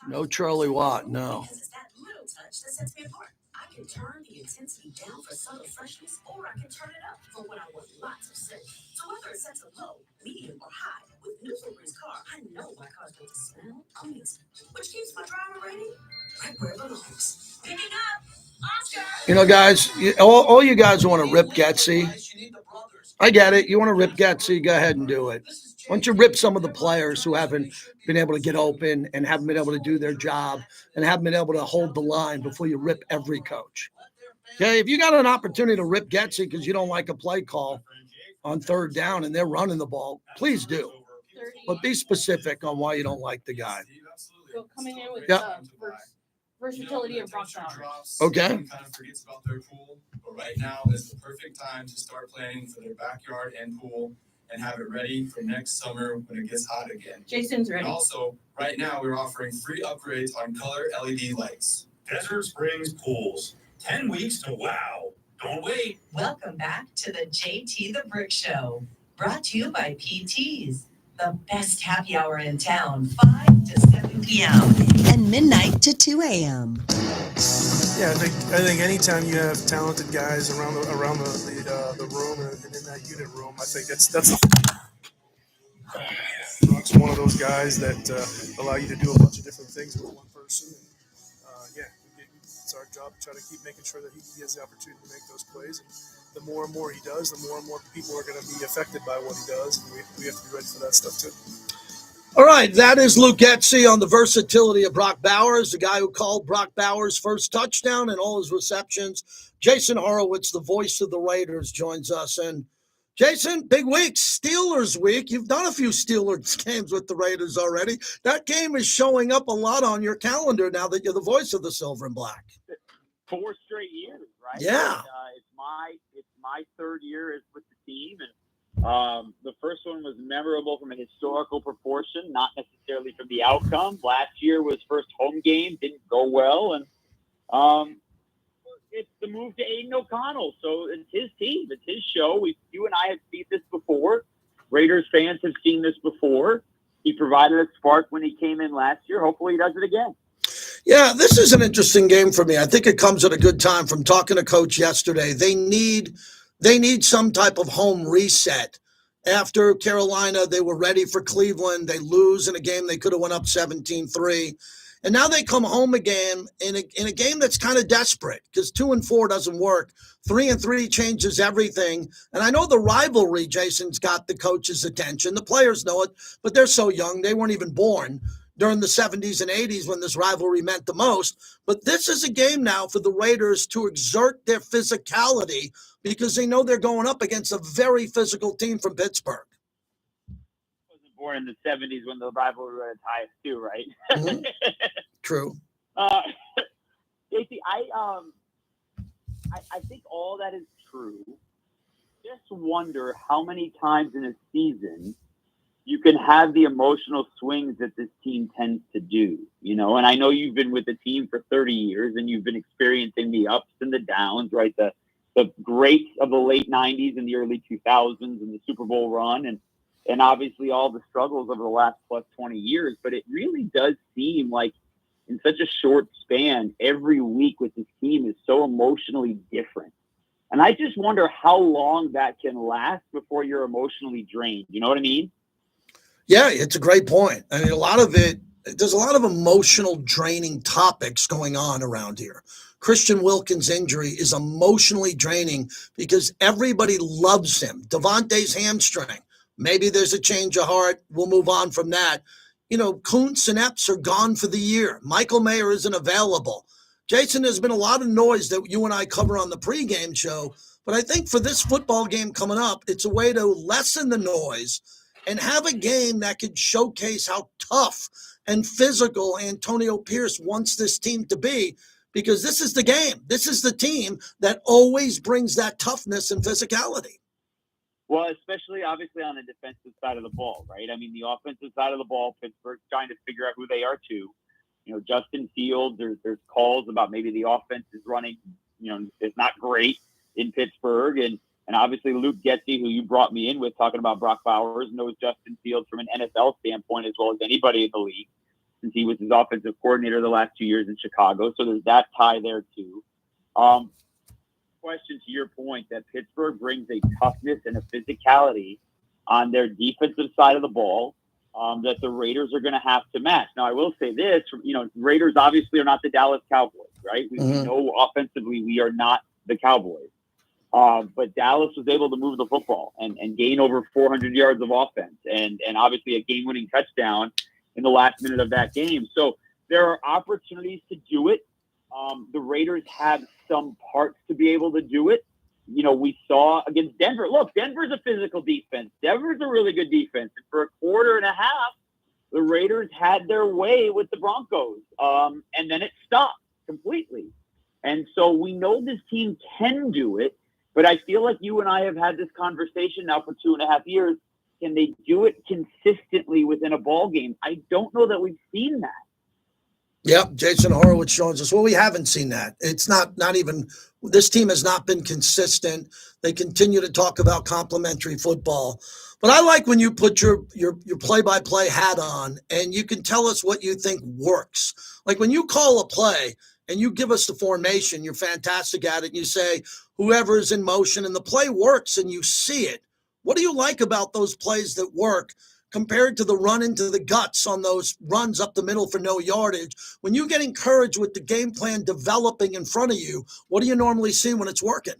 No Charlie Watt, no. Because it's that little touch that sets me apart. I can turn the intensity down for subtle freshness, or I can turn it up for when I want lots of scent. So whether it's set to low, medium, or high, with new Febreze car, I know my car's going to smell amazing, which keeps my driver rating right where it belongs. Picking up, Oscar. You know, guys, all you guys want to rip Getsy. I get it. You want to rip Getsy, go ahead and do it. Why don't you rip some of the players who haven't been able to get open and haven't been able to do their job and haven't been able to hold the line before you rip every coach? Okay, if you got an opportunity to rip Getsy because you don't like a play call on third down and they're running the ball, please do. But be specific on why you don't like the guy. So coming in with Yep. versatility of Brock Bowers. Okay. Kind of forgets about their pool, but right now is the perfect time to start planning for their backyard and pool and have it ready for next summer when it gets hot again. Jason's And ready. also, right now we're offering free upgrades on color LED lights. Desert Springs Pools. 10 weeks to wow. Don't wait. Welcome back to the JT The Brick Show, brought to you by PT's, the best happy hour in town, 5 to 7 p.m. and midnight to 2 a.m. Yeah, I think anytime you have talented guys around the room and in that unit room, I think that's Brock's one of those guys that allow you to do a bunch of different things with one person. And, it's our job to try to keep making sure that he has the opportunity to make those plays. And the more and more he does, the more and more people are going to be affected by what he does. And we have to be ready for that stuff too. All right, that is Luke Getsy on the versatility of Brock Bowers, the guy who called Brock Bowers' first touchdown and all his receptions. Jason Horwitz, the voice of the Raiders, joins us. And Jason, big week, Steelers week. You've done a few Steelers games with the Raiders already. That game is showing up a lot on your calendar now that you're the voice of the Silver and Black. 4 straight years, right? Yeah. And, it's my third year with the team, and the first one was memorable from a historical proportion, not necessarily from the outcome. Last year was first home game, didn't go well, and it's the move to Aiden O'Connell. So it's his team, it's his show. You and I have seen this before. Raiders fans have seen this before. He provided a spark when he came in last year. Hopefully he does it again. Yeah, this is an interesting game for me. I think it comes at a good time. From talking to Coach yesterday, they need some type of home reset. After Carolina, they were ready for Cleveland. They lose in a game they could have went up 17-3. And now they come home again in a game that's kind of desperate because 2-4 doesn't work. 3-3 changes everything. And I know the rivalry, Jason's got the coach's attention. The players know it, but they're so young. They weren't even born during the 70s and 80s when this rivalry meant the most. But this is a game now for the Raiders to exert their physicality because they know they're going up against a very physical team from Pittsburgh. Wasn't born in the 70s when the rivalry was at its highest too, right? Mm-hmm. True. JT, I think all that is true. Just wonder how many times in a season you can have the emotional swings that this team tends to do, and I know you've been with the team for 30 years and you've been experiencing the ups and the downs, right? The greats of the late 90s and the early 2000s and the Super Bowl run and obviously all the struggles over the last plus 20 years. But it really does seem like in such a short span, every week with this team is so emotionally different. And I just wonder how long that can last before you're emotionally drained. You know what I mean? Yeah, it's a great point. I mean, there's a lot of emotional draining topics going on around here. Christian Wilkins' injury is emotionally draining because everybody loves him. Devontae's hamstring. Maybe there's a change of heart. We'll move on from that. Kuntz and Epps are gone for the year. Michael Mayer isn't available. Jason, there's been a lot of noise that you and I cover on the pregame show, but I think for this football game coming up, it's a way to lessen the noise and have a game that could showcase how tough and physical Antonio Pierce wants this team to be, because this is the game. This is the team that always brings that toughness and physicality. Well, especially obviously on the defensive side of the ball, right? I mean, the offensive side of the ball, Pittsburgh's trying to figure out who they are too. You know, Justin Fields, there's calls about maybe the offense is running, it's not great in Pittsburgh. And obviously Luke Getsy, who you brought me in with talking about Brock Bowers, knows Justin Fields from an NFL standpoint as well as anybody in the league, since he was his offensive coordinator the last 2 years in Chicago. So there's that tie there too. Question to your point that Pittsburgh brings a toughness and a physicality on their defensive side of the ball that the Raiders are going to have to match. Now, I will say this, Raiders obviously are not the Dallas Cowboys, right? We know offensively we are not the Cowboys. But Dallas was able to move the football and gain over 400 yards of offense and obviously a game-winning touchdown in the last minute of that game. So there are opportunities to do it. The Raiders have some parts to be able to do it. We saw against Denver. Look, Denver's a physical defense. Denver's a really good defense. And for a quarter and a half, the Raiders had their way with the Broncos. And then it stopped completely. And so we know this team can do it. But I feel like you and I have had this conversation now for 2.5 years. Can they do it consistently within a ball game? I don't know that we've seen that. Yep, Jason Horwitz joins us. Well, we haven't seen that. It's not even – this team has not been consistent. They continue to talk about complimentary football. But I like when you put your play-by-play hat on and you can tell us what you think works. Like when you call a play and you give us the formation, you're fantastic at it, and you say whoever is in motion and the play works and you see it. What do you like about those plays that work compared to the run into the guts on those runs up the middle for no yardage? When you get encouraged with the game plan developing in front of you, what do you normally see when it's working?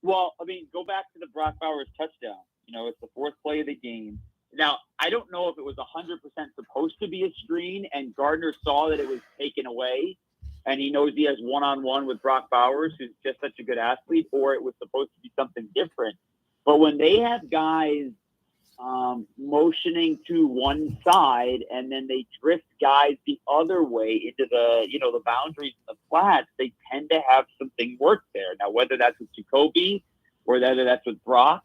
Well, I mean, go back to the Brock Bowers touchdown. It's the fourth play of the game. Now, I don't know if it was 100% supposed to be a screen and Gardner saw that it was taken away and he knows he has one-on-one with Brock Bowers, who's just such a good athlete, or it was supposed to be something different. But when they have guys motioning to one side and then they drift guys the other way into the boundaries of the flats, they tend to have something work there. Now, whether that's with Jacoby or whether that's with Brock,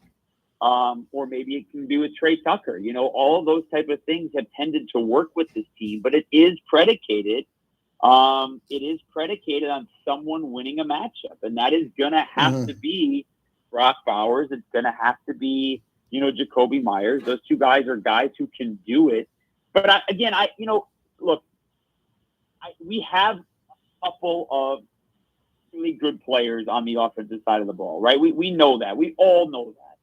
or maybe it can be with Trey Tucker, all of those type of things have tended to work with this team, but it is predicated on someone winning a matchup. And that is going to have to be Brock Bowers. It's going to have to be, Jacoby Myers. Those two guys are guys who can do it. But we have a couple of really good players on the offensive side of the ball, right? We know that. We all know that.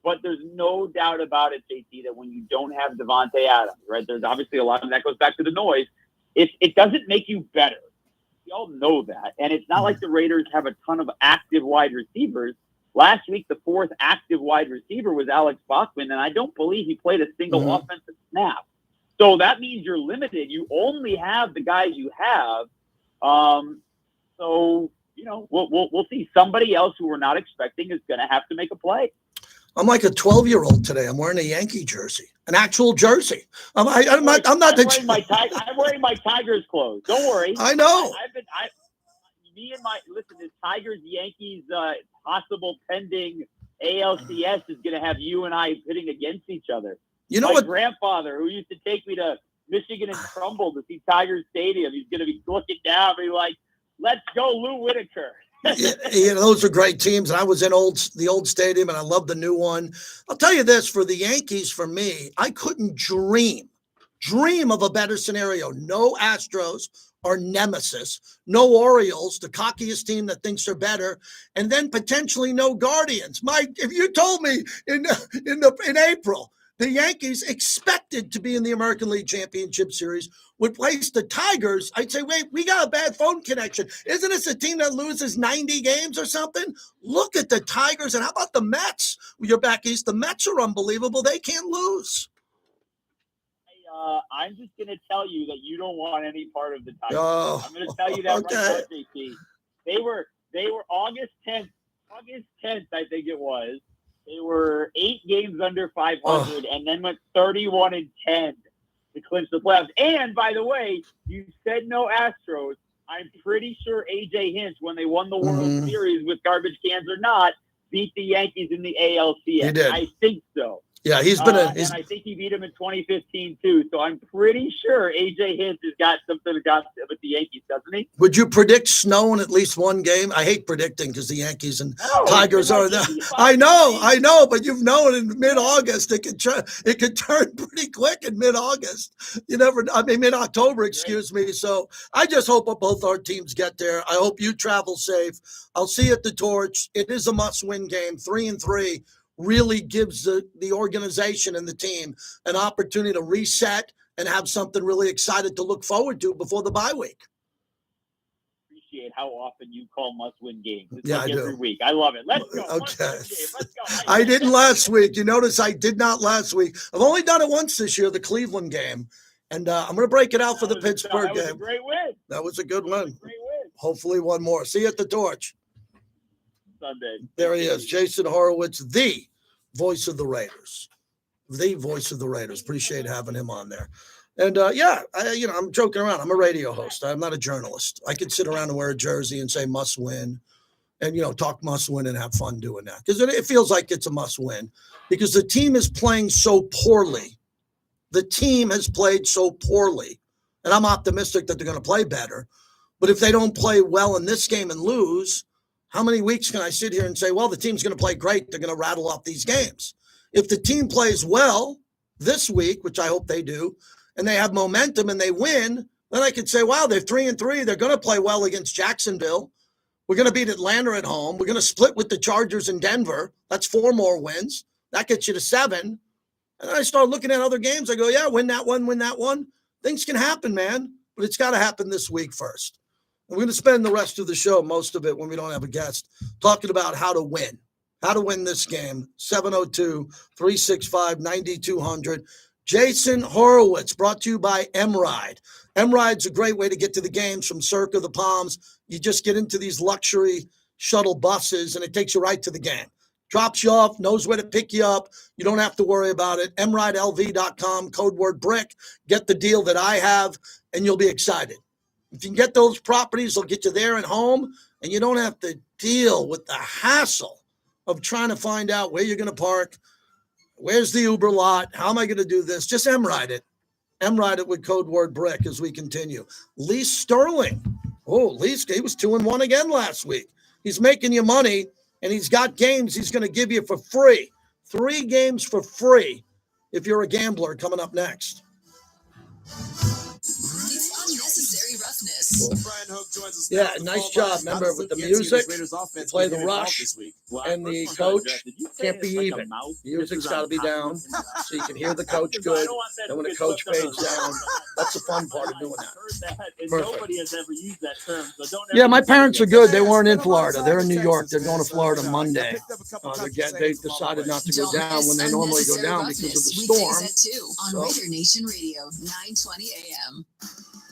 But there's no doubt about it, JT, that when you don't have Devontae Adams, right, there's obviously a lot of that goes back to the noise. It doesn't make you better. We all know that. And it's not like the Raiders have a ton of active wide receivers. Last week, the fourth active wide receiver was Alex Bachman, and I don't believe he played a single offensive snap. So that means you're limited. You only have the guys you have. So, we'll see. Somebody else who we're not expecting is going to have to make a play. I'm like a 12-year-old today. I'm wearing a Yankee jersey, an actual jersey. I'm wearing my Tigers clothes. Don't worry. I know. This Tigers-Yankees possible pending ALCS is going to have you and I pitting against each other. My grandfather, who used to take me to Michigan and Trumbull to see Tigers Stadium, he's going to be looking down and be like, "Let's go, Lou Whitaker." Those are great teams. And I was in the old stadium, and I love the new one. I'll tell you this, for the Yankees, for me, I couldn't dream of a better scenario. No Astros, our nemesis, no Orioles, the cockiest team that thinks they're better, and then potentially no Guardians. If you told me in April the Yankees expected to be in the American League Championship Series would place the Tigers, I'd say, wait, we got a bad phone connection. Isn't this a team that loses 90 games or something? Look at the Tigers, and how about the Mets? You're back east. The Mets are unbelievable. They can't lose. I'm just going to tell you that you don't want any part of the Tigers. Oh, I'm going to tell you that right now, JT. They were August 10th, I think it was. They were 8 games under 500 and then went 31-10. to clinch the playoffs. And by the way, you said no Astros. I'm pretty sure AJ Hinch, when they won the World Series with garbage cans or not, beat the Yankees in the ALCS. He did. I think so. Yeah, he's been and I think he beat him in 2015 too. So I'm pretty sure AJ Hinch has got something with the Yankees, doesn't he? Would you predict snow in at least one game? I hate predicting because the Yankees and Tigers are there. I know, but you've known in mid-August it could turn pretty quick in mid-August. Mid-October, excuse me. So I just hope that both our teams get there. I hope you travel safe. I'll see you at the Torch. It is a must-win game. 3-3 really gives the organization and the team an opportunity to reset and have something really excited to look forward to before the bye week. Appreciate how often you call must-win games. It's Yeah, like I do. every week. I love it. Let's go. Okay. Let's go. I didn't last week. You notice I did not last week. I've only done it once this year, the Cleveland game. And I'm going to break it out for the Pittsburgh game. That was a great win. That was a good win. Great win. Hopefully one more. See you at the Torch. Sunday. There he is, Jason Horwitz, the voice of the Raiders. The voice of the Raiders. Appreciate having him on there. And I'm joking around. I'm a radio host. I'm not a journalist. I could sit around and wear a jersey and say must win, and talk must win and have fun doing that because it feels like it's a must win because the team is playing so poorly. The team has played so poorly, and I'm optimistic that they're going to play better. But if they don't play well in this game and lose, how many weeks can I sit here and say, well, the team's going to play great. They're going to rattle off these games. If the team plays well this week, which I hope they do, and they have momentum and they win, then I could say, wow, they're 3-3. They're going to play well against Jacksonville. We're going to beat Atlanta at home. We're going to split with the Chargers in Denver. That's 4 more wins. That gets you to 7. And I start looking at other games. I go, yeah, win that one. Things can happen, man. But it's got to happen this week first. And we're going to spend the rest of the show, most of it when we don't have a guest, talking about how to win this game. 702-365-9200. Jason Horwitz, brought to you by M-Ride. M-Ride's a great way to get to the games from Circa the Palms. You just get into these luxury shuttle buses, and it takes you right to the game. Drops you off, knows where to pick you up. You don't have to worry about it. MRideLV.com, code word BRICK. Get the deal that I have, and you'll be excited. If you can get those properties, they'll get you there and home, and you don't have to deal with the hassle of trying to find out where you're going to park, where's the Uber lot, how am I going to do this? Just M-Ride it. M-Ride it with code word BRICK as we continue. Lee Sterling. Oh, Lee, he was 2-1 again last week. He's making you money, and he's got games he's going to give you for free. 3 games for free if you're a gambler coming up next. It's unnecessary roughness. Cool. Brian Hook joins us. Yeah, nice job. Remember, with the music, play the rush, and the coach can't be even. Music's got to be down so you can hear the coach good. And when the coach fades down, that's the fun part of doing that. Nobody has ever used that term. So don't Yeah, my parents are good. They weren't in Florida. They're in New York. They're going to Florida Monday. They decided not to go down when they normally go down because of the storm. Weekdays at 2 on Raider Nation Radio, 920 AM.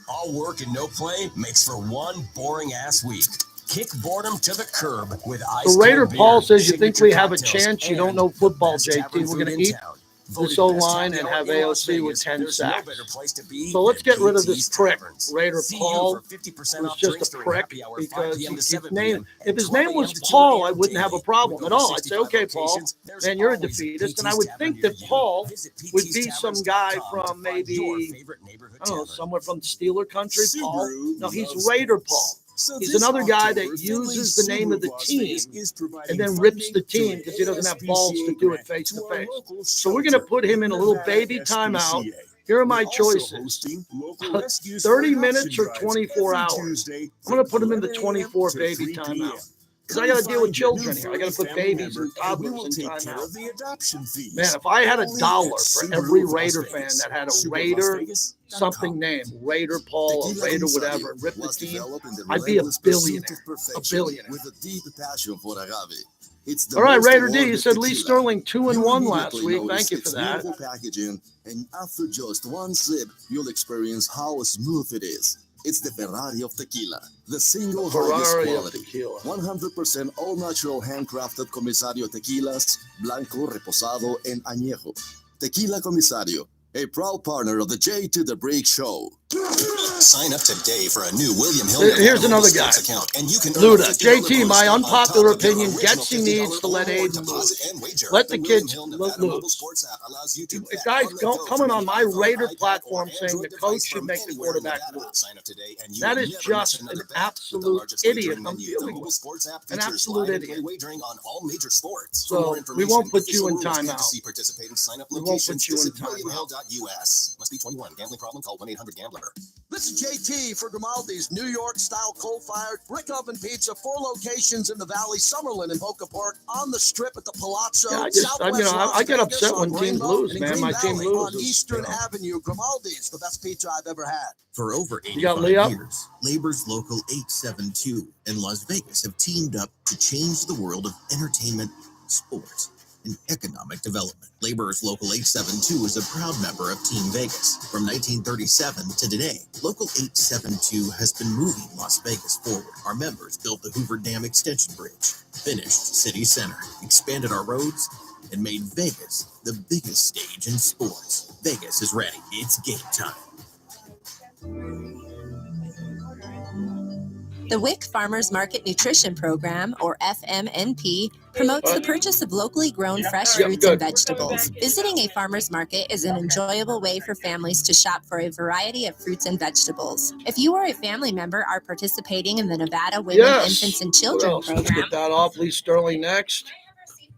All work and no play makes for one boring-ass week. Kick boredom to the curb with ice. So Raider cold Paul beer, says, you think we signature have a cocktails, chance? You and don't know football, the best JT. tavern We're food going in to eat town. this Voted O best line and taco have in Las AOC with Vegas. 10 There's no sacks. better place to be So let's than get rid of PT's this prick, Taverns. Raider See you Paul. for 50% Was off just drinks a during prick happy hour, 5 because p.m. to his 7 name. p.m. If and his 12 name was a.m. to 2 Paul, a.m. I wouldn't have a problem With at over all. I'd say, 65 okay, Paul, locations, there's man, you're a always defeatist, and I PT's would Tavern think near that you. Paul Visit would be some guy PTstaverns.com from to find maybe, your favorite neighborhood I don't know, tavern. somewhere from the Steeler country, Paul. Subaru No, he's loves Raider sports. Paul. So He's this another guy that October, uses Finley's the name of the Subaru Las team Vegas is providing and then rips the funding to team because he doesn't have balls to ASPCA do it grant face to to our face. local So we're going to shelter put him in a little Nevada baby timeout. SPCA. Here are We're my also choices. hosting local 30 rescues for adoption minutes or drives 24 every hours. Tuesday I'm going to put from him in the 11 a.m. 24 to baby 3 p.m. timeout. Because I got to deal with Come find children your here. I got to put family babies member, and toddlers we will in take care timeout. of the adoption fees. Man, if I had Only $1 at for Subaru every of Las Raider Vegas. fan that had a Subaru Raider Las something name, Raider Paul or Tequila Raider Comisario whatever, and rip the was team, developed in the I'd be a relentless pursuit billionaire. of perfection A billionaire. with a deep passion for agave. It's the All right, most Raider D, you awarded said Lee tequila. Sterling 2-1 You last immediately week. notice Thank you its for that. beautiful packaging, and after just one sip, you'll experience how smooth it is. It's the Ferrari of tequila, the single highest Ferrari of quality. tequila. 100% all-natural handcrafted Comisario tequilas, blanco, reposado, and añejo. Tequila Comisario, a proud partner of the JT The Brick Show. Sign up today for a new William Hill Here's another guy. account, and you can Luda. earn $50 JT, my bonus unpopular on top of your opinion, original Getsy needs to let $50 Aiden deposit lose. and wager. Let the William kids Hill Nevada mobile lose. sports app allows you to bet Guys, on the don't go come from in on your my iPhone, Raider iPad, platform or saying the Android coach device should from make the anywhere in quarterback Nevada. lose. Sign up today and you That will is never miss just another an bet. With the absolute largest idiot wagering I'm menu, the dealing mobile with. sports app An features absolute live and idiot. play wagering on all major sports. For So more we information, won't put official you in rules, and to timeout. see participating sign-up We won't locations, put you in visit timeout. WilliamHill.us. Must be 21. Gambling problem? Call 1-800-GAMBLER. This is JT for Grimaldi's New York-style coal-fired brick oven pizza. 4 locations in the Valley, Summerlin and Boca Park, on the Strip at the Palazzo, Yeah, Southwest Las I get Vegas upset on when teams Rainbow, lose, and in man. Green My team Valley loses. on Eastern you know. Avenue. Grimaldi's, the best pizza I've ever had. For over You got 85 Lee up? years, Labor's Local 872 in Las Vegas have teamed up to change the world of entertainment, sports, and economic development. Labor's Local 872 is a proud member of Team Vegas. From 1937 to today, Local 872 has been moving Las Vegas forward. Our members built the Hoover Dam Extension Bridge, finished City Center, expanded our roads, and made Vegas the biggest stage in sports. Vegas is ready. It's game time. The WIC Farmers Market Nutrition Program, or FMNP, promotes the purchase of locally grown fresh fruits and vegetables. Visiting a farmer's market is an enjoyable way for families to shop for a variety of fruits and vegetables. If you or a family member are participating in the Nevada Women, Infants, and What Children else? Let's program, get that off. Lee Sterling next.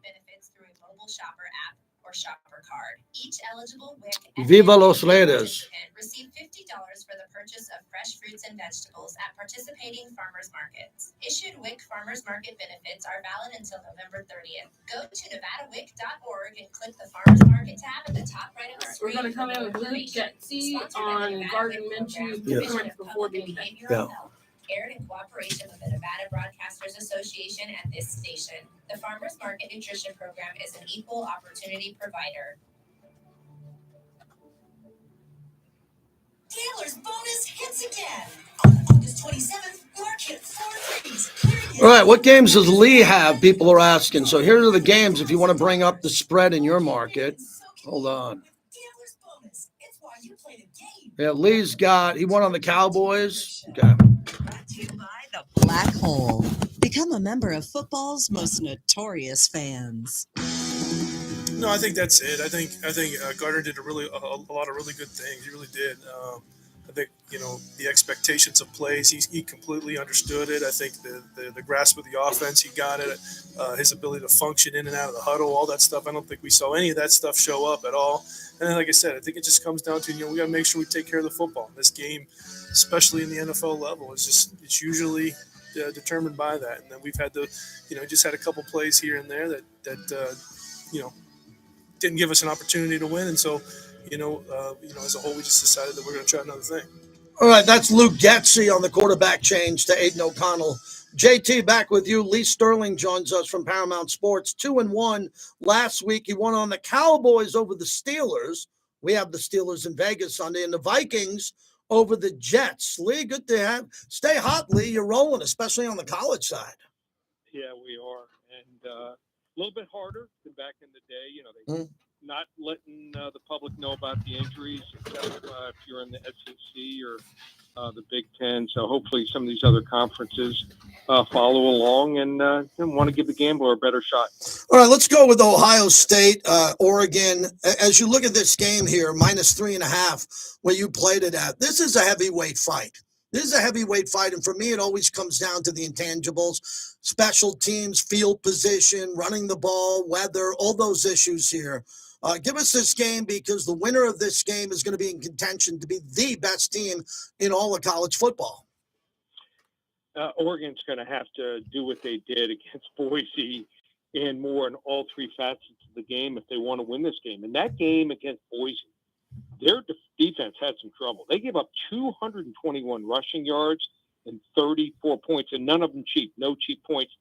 benefits through a mobile shopper app or shopper card. Each eligible WIC Viva los Raiders. participant receive $50 for the purchase of fresh fruits and vegetables at participating farmers markets. Issued WIC farmers market benefits are valid until November 30th. Go to nevadawic.org and click the farmers market tab at the top right of the We're screen. going to come in with Luke Getsy on garden mention 15 minutes before the event. Yeah. Aired in cooperation with the Nevada Broadcasters Association and this station. The Farmers Market Nutrition Program is an equal opportunity provider. Taylor's bonus hits again. On August 27th, Mark hit 4 threes. All right, what games does Lee have? People are asking. So here are the games if you want to bring up the spread in your market. Hold on. Taylor's bonus. It's why you play the game. Yeah, Lee's he won on the Cowboys. Okay. Brought to you by the Black Hole. Become a member of football's most notorious fans. No, I think that's it. I think Gardner did a lot of really good things. He really did. I think the expectations of plays. He completely understood it. I think the grasp of the offense, he got it. His ability to function in and out of the huddle, all that stuff. I don't think we saw any of that stuff show up at all. And then, like I said, I think it just comes down to we got to make sure we take care of the football. This game, especially in the NFL level, it's usually determined by that. And then we've had just had a couple plays here and there that didn't give us an opportunity to win. And so, as a whole, we just decided that we're going to try another thing. All right, that's Luke Getsy on the quarterback change to Aiden O'Connell. JT, back with you. Lee Sterling joins us from Paramount Sports. 2-1 last week. He won on the Cowboys over the Steelers. We have the Steelers in Vegas Sunday, and the Vikings over the Jets. Lee, good to have. Stay hot, Lee. You're rolling, especially on the college side. Yeah, we are. And a little bit harder than back in the day. They not letting the public know about the injuries, except if you're in the SEC or the Big Ten. So hopefully some of these other conferences follow along and want to give the gambler a better shot. All right, let's go with Ohio State, Oregon. As you look at this game here, -3.5, where you played it at, this is a heavyweight fight. This is a heavyweight fight, and for me, it always comes down to the intangibles, special teams, field position, running the ball, weather, all those issues here. Give us this game, because the winner of this game is going to be in contention to be the best team in all of college football. Oregon's going to have to do what they did against Boise and more in all three facets of the game if they want to win this game. And that game against Boise, their defense had some trouble. They gave up 221 rushing yards and 34 points, and none of them cheap, no cheap points.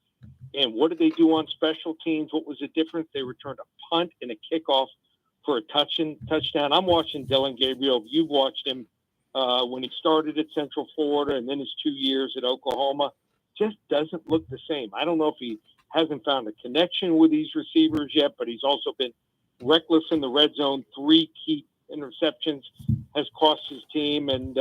And what did they do on special teams? What was the difference? They returned a punt and a kickoff for a touchdown. I'm watching Dylan Gabriel. You've watched him when he started at Central Florida and then his 2 years at Oklahoma. Just doesn't look the same. I don't know if he hasn't found a connection with these receivers yet, but he's also been reckless in the red zone. 3 key interceptions has cost his team. And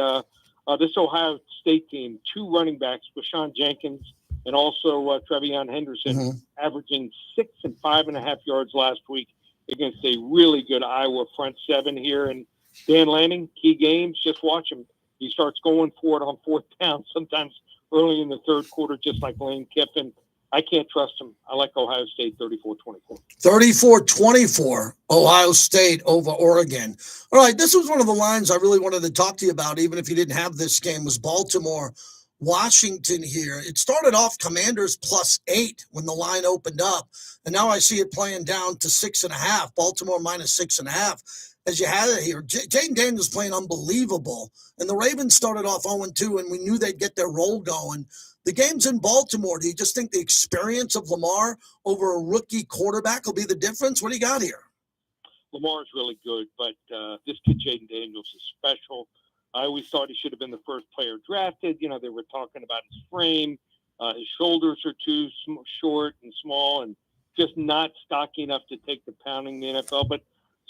this Ohio State team, 2 running backs, Rashawn Jenkins and also Trevion Henderson, averaging 6 and 5.5 yards last week against a really good Iowa front seven here. And Dan Lanning, key games, just watch him. He starts going for it on 4th down, sometimes early in the 3rd quarter, just like Lane Kiffin. I can't trust him. I like Ohio State 34-24. 34-24, Ohio State over Oregon. All right, this was one of the lines I really wanted to talk to you about, even if you didn't have this game, was Baltimore-Washington here. It started off Commanders +8 when the line opened up, and now I see it playing down to 6.5, Baltimore -6.5. As you had it here, Jaden Daniels playing unbelievable, and the Ravens started off 0-2, and we knew they'd get their roll going. The game's in Baltimore. Do you just think the experience of Lamar over a rookie quarterback will be the difference? What do you got here? Lamar's really good, but this kid, Jaden Daniels, is special. I always thought he should have been the first player drafted. You know, they were talking about his frame. His shoulders are too short and small and just not stocky enough to take the pounding in the NFL. But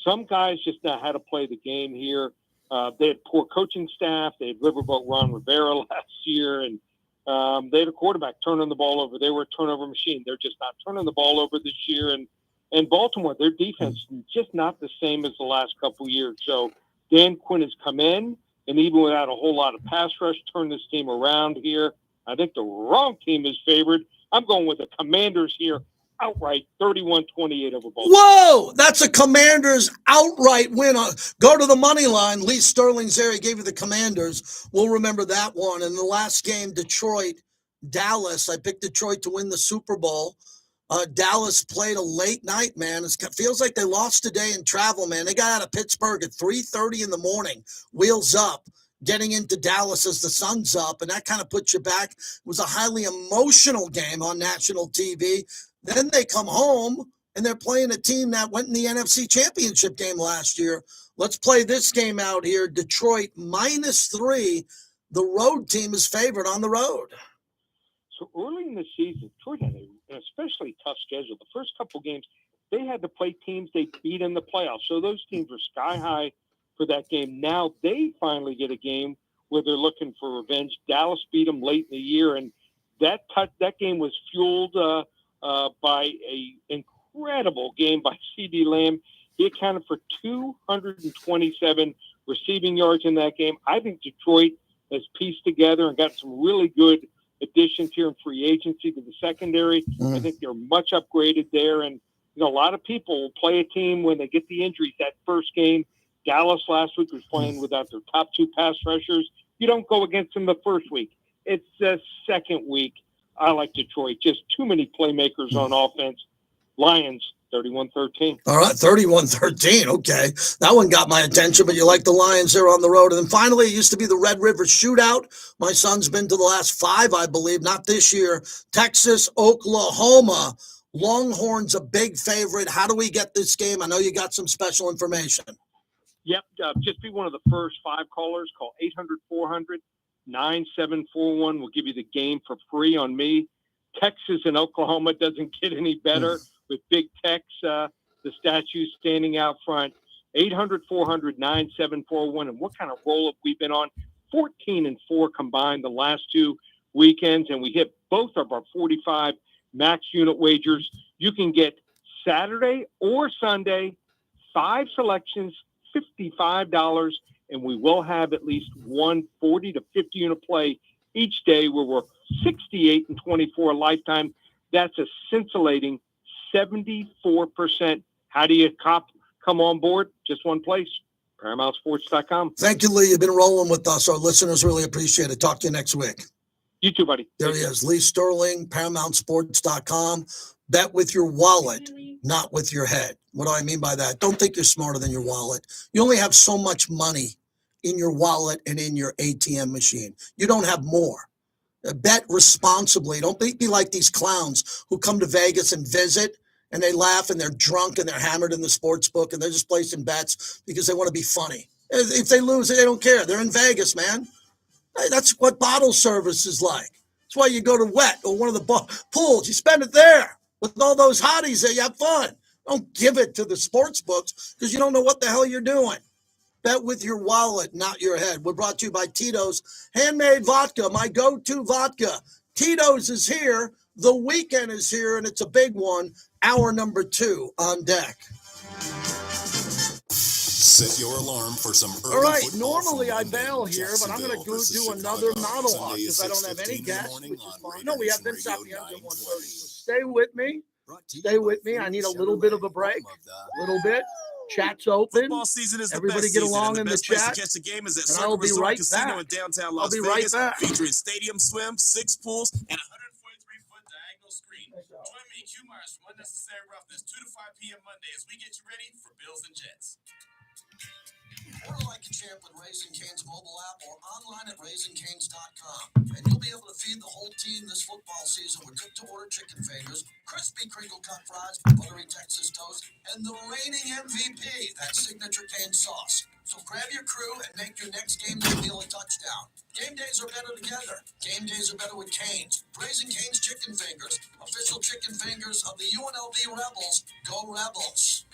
some guys just know how to play the game here. They had poor coaching staff. They had Riverboat Ron Rivera last year, and they had a quarterback turning the ball over. They were a turnover machine. They're just not turning the ball over this year. And Baltimore, their defense is just not the same as the last couple of years. So Dan Quinn has come in, and even without a whole lot of pass rush, turned this team around here. I think the wrong team is favored. I'm going with the Commanders here, outright 31-28 over Baltimore. Whoa, that's a Commanders outright win. Go to the money line. Lee Sterling's there. He gave you the Commanders. We'll remember that one. In the last game, Detroit, Dallas. I picked Detroit to win the Super Bowl. Dallas played a late night, man. It feels like they lost today in travel, man. They got out of Pittsburgh at 3:30 in the morning, wheels up, getting into Dallas as the sun's up, and that kind of puts you back. It was a highly emotional game on national TV. Then they come home, and they're playing a team that went in the NFC Championship game last year. Let's play this game out here. Detroit -3. The road team is favored on the road. So early in the season, Detroit had an especially tough schedule. The first couple games, they had to play teams they beat in the playoffs. So those teams were sky high for that game. Now they finally get a game where they're looking for revenge. Dallas beat them late in the year, and that game was fueled by a incredible game by C.D. Lamb. He accounted for 227 receiving yards in that game. I think Detroit has pieced together and got some really good additions here in free agency to the secondary. I think they're much upgraded there. And, you know, a lot of people will play a team when they get the injuries. That first game, Dallas last week was playing without their top 2 pass rushers. You don't go against them the first week. It's the second week. I like Detroit. Just too many playmakers on offense. Lions, 31-13. All right, 31-13. Okay. That one got my attention, but you like the Lions there on the road. And then finally, it used to be the Red River Shootout. My son's been to the last 5, I believe, not this year. Texas, Oklahoma. Longhorns a big favorite. How do we get this game? I know you got some special information. Yep. Just be one of the first 5 callers. Call 800-400-9741. We'll give you the game for free on me. Texas and Oklahoma doesn't get any better with Big Tex, the statue standing out front. 800-400-9741. And what kind of roll have we been on? 14-4 combined the last 2 weekends, and we hit both of our 45 max unit wagers. You can get Saturday or Sunday, 5 selections, $55, and we will have at least one 40 to 50 unit play each day where we're 68-24 lifetime. That's a scintillating 74%. How do you come on board? Just one place, ParamountSports.com. Thank you, Lee. You've been rolling with us. Our listeners really appreciate it. Talk to you next week. You too, buddy. There he is, Lee Sterling, ParamountSports.com. Bet with your wallet, not with your head. What do I mean by that? Don't think you're smarter than your wallet. You only have so much money in your wallet and in your ATM machine. You don't have more. Bet responsibly. Don't be like these clowns who come to Vegas and visit, and they laugh and they're drunk and they're hammered in the sports book and they're just placing bets because they want to be funny. If they lose, they don't care. They're in Vegas, man. That's what bottle service is like. That's why you go to Wet or one of the pools. You spend it there with all those hotties there. You have fun. Don't give it to the sports books because you don't know what the hell you're doing. Bet with your wallet, not your head. We're brought to you by Tito's Handmade Vodka, my go-to vodka. Tito's is here. The weekend is here, and it's a big one. Hour number 2 on deck. Set your alarm for some early All right, football normally from I Monday. bail here, but I'm going to go Jacksonville do versus another Chicago. monologue Sunday because at I don't have any 6:15 in the guests, morning which is on fine. No, we have Raiders been Radio Sapienza at 1:30. 920. So stay with me. Stay with me. I need a little bit of a break. A little bit. Chat's open. Football season is the Everybody best get season, along and in the the best place chat. to catch the game is at And Circle I'll be Resort right Casino back. in downtown I'll Las be right Vegas, back. featuring stadium swim, 6 pools, and a 143-foot diagonal screen. Join me, Q Myers, from Unnecessary Roughness, 2 to 5 p.m. Monday as we get you ready for Bills and Jets. Order like a champ with Raising Cane's mobile app or online at raisingcanes.com. And you'll be able to feed the whole team this football season with cooked-to-order chicken fingers, crispy crinkle-cut fries, buttery Texas toast, and the reigning MVP, that signature cane sauce. So grab your crew and make your next game day meal a touchdown. Game days are better together. Game days are better with Cane's. Raising Cane's chicken fingers, official chicken fingers of the UNLV Rebels. Go Rebels.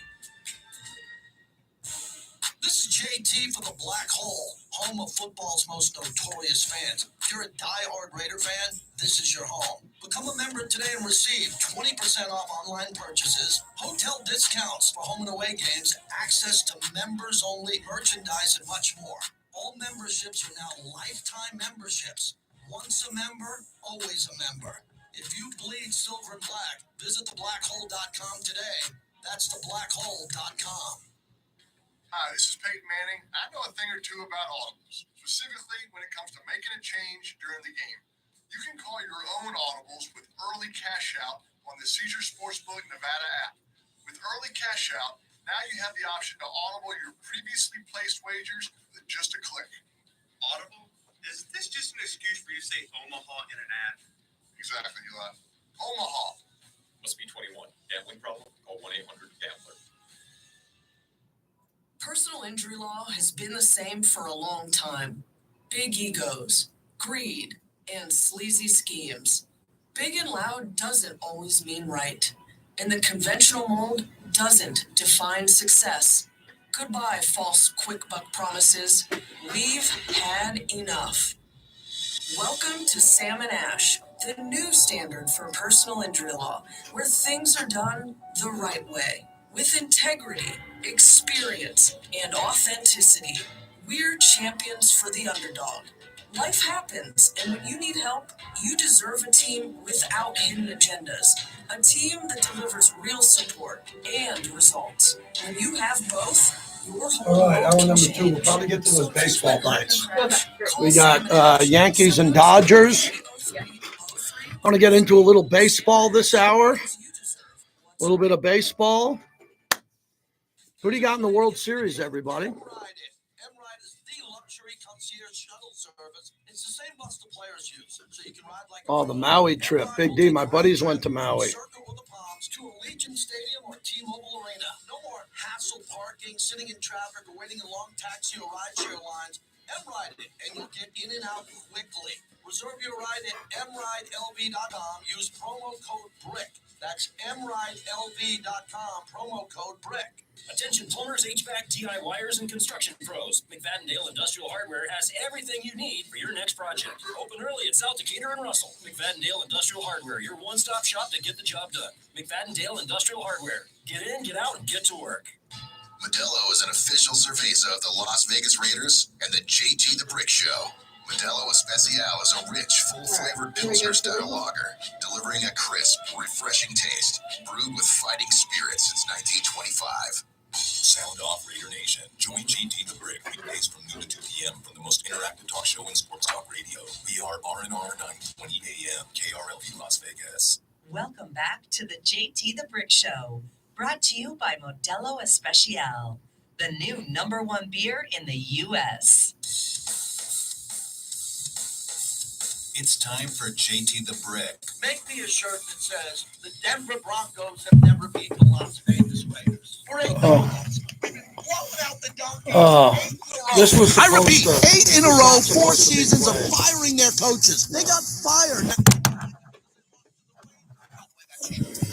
This is JT for the Black Hole, home of football's most notorious fans. If you're a die-hard Raider fan, this is your home. Become a member today and receive 20% off online purchases, hotel discounts for home and away games, access to members-only merchandise, and much more. All memberships are now lifetime memberships. Once a member, always a member. If you bleed silver and black, visit theblackhole.com today. That's theblackhole.com. Hi, this is Peyton Manning. I know a thing or two about audibles, specifically when it comes to making a change during the game. You can call your own audibles with early cash out on the Caesar Sportsbook Nevada app. With early cash out, now you have the option to audible your previously placed wagers with just a click. Audible? Is this just an excuse for you to say Omaha in an ad? Exactly, Eli. Omaha. Must be 21. Gambling problem? Call 1-800-GAMBLER. Personal injury law has been the same for a long time. Big egos, greed, and sleazy schemes. Big and loud doesn't always mean right, and the conventional mold doesn't define success. Goodbye, false quick buck promises. We've had enough. Welcome to Sam and Ash, the new standard for personal injury law, where things are done the right way, with integrity, experience, and authenticity. We're champions for the underdog. Life happens, and when you need help, you deserve a team without hidden agendas. A team that delivers real support and results. When you have both, your whole All right, hour number 2. We'll probably get to those baseball nights. We got Yankees and Dodgers. I want to get into a little baseball this hour. A little bit of baseball. Who do you got in the World Series, everybody? M-Ride is the luxury concierge shuttle service. It's the same bus the players use, so you can ride like Oh, the Maui trip. Big D, my buddies went to Maui. Circle with the Palms to Allegiant Stadium or T-Mobile Arena. No more hassle parking, sitting in traffic, or waiting in long taxi or rideshare lines. M-Ride it, and you'll get in and out quickly. Reserve your ride at mridelv.com. Use promo code BRICK. That's mridelv.com, promo code BRICK. Attention plumbers, HVAC, DIYers, and construction pros. McFadden-Dale Industrial Hardware has everything you need for your next project. Open early at South Decatur and Russell. McFadden-Dale Industrial Hardware, your one-stop shop to get the job done. McFadden-Dale Industrial Hardware. Get in, get out, and get to work. Modelo is an official cerveza of the Las Vegas Raiders and the JT The Brick Show. Modelo Especial is a rich, full-flavored Pilsner-style lager, delivering a crisp, refreshing taste, brewed with fighting spirit since 1925. Sound off, Raider Nation. Join JT The Brick weekdays from noon to 2 p.m. from the most interactive talk show in sports talk radio. We are RNR 920 AM, KRLV Las Vegas. Welcome back to the JT The Brick Show, brought to you by Modelo Especial, the new #1 beer in the U.S. It's time for JT The Brick. Make me a shirt that says, the Denver Broncos have never beat the Las Vegas Raiders. This was I repeat, supposed 8 in a row, 4 seasons of firing their coaches. They got fired.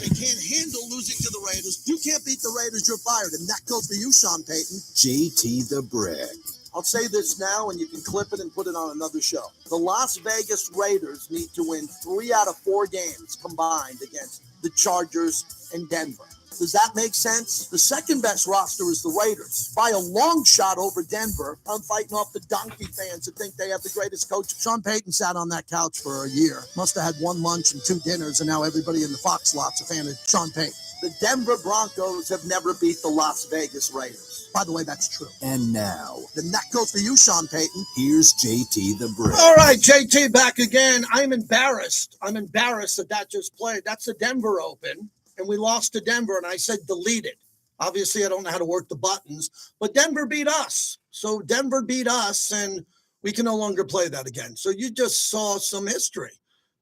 They can't handle losing to the Raiders. You can't beat the Raiders, you're fired. And that goes for you, Sean Payton. JT The Brick. I'll say this now, and you can clip it and put it on another show. The Las Vegas Raiders need to win 3 out of 4 games combined against the Chargers and Denver. Does that make sense? The second best roster is the Raiders. By a long shot over Denver. I'm fighting off the donkey fans that think they have the greatest coach. Sean Payton sat on that couch for a year. Must have had 1 lunch and 2 dinners, and now everybody in the Fox lot's a fan of Sean Payton. The Denver Broncos have never beat the Las Vegas Raiders. By the way, that's true. And now, then that goes for you, Sean Payton. Here's JT The Brick. All right, JT back again. I'm embarrassed that just played. That's the Denver Open. And we lost to Denver, and I said delete it. Obviously, I don't know how to work the buttons, but Denver beat us. So Denver beat us, and we can no longer play that again. So you just saw some history.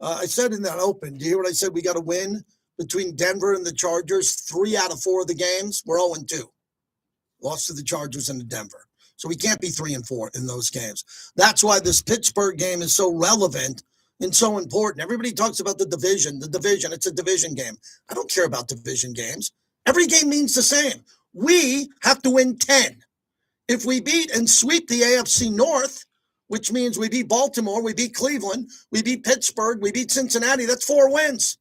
I said in that Open, do you hear what I said? We got to win between Denver and the Chargers. 3 out of 4 of the games, we're 0-2. Lost to the Chargers and to Denver. So we can't be 3-4 in those games. That's why this Pittsburgh game is so relevant and so important. Everybody talks about the division, it's a division game. I don't care about division games. Every game means the same. We have to win 10. If we beat and sweep the AFC North, which means we beat Baltimore, we beat Cleveland, we beat Pittsburgh, we beat Cincinnati, that's 4 wins.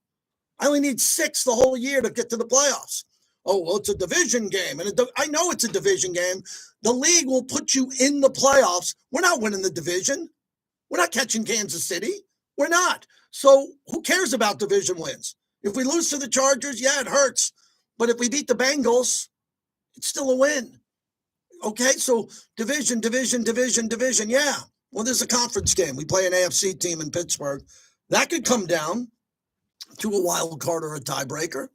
I only need 6 the whole year to get to the playoffs. Oh, well, it's a division game. And I know it's a division game. The league will put you in the playoffs. We're not winning the division. We're not catching Kansas City. We're not. So who cares about division wins? If we lose to the Chargers, yeah, it hurts. But if we beat the Bengals, it's still a win. Okay, so division. Yeah. Well, there's a conference game. We play an AFC team in Pittsburgh. That could come down to a wild card or a tiebreaker,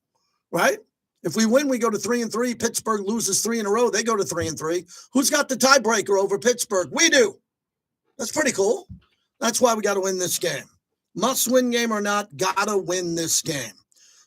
right? If we win, we go to 3-3. Pittsburgh loses 3 in a row. They go to 3-3. Who's got the tiebreaker over Pittsburgh? We do. That's pretty cool. That's why we got to win this game. Must-win game or not, got to win this game.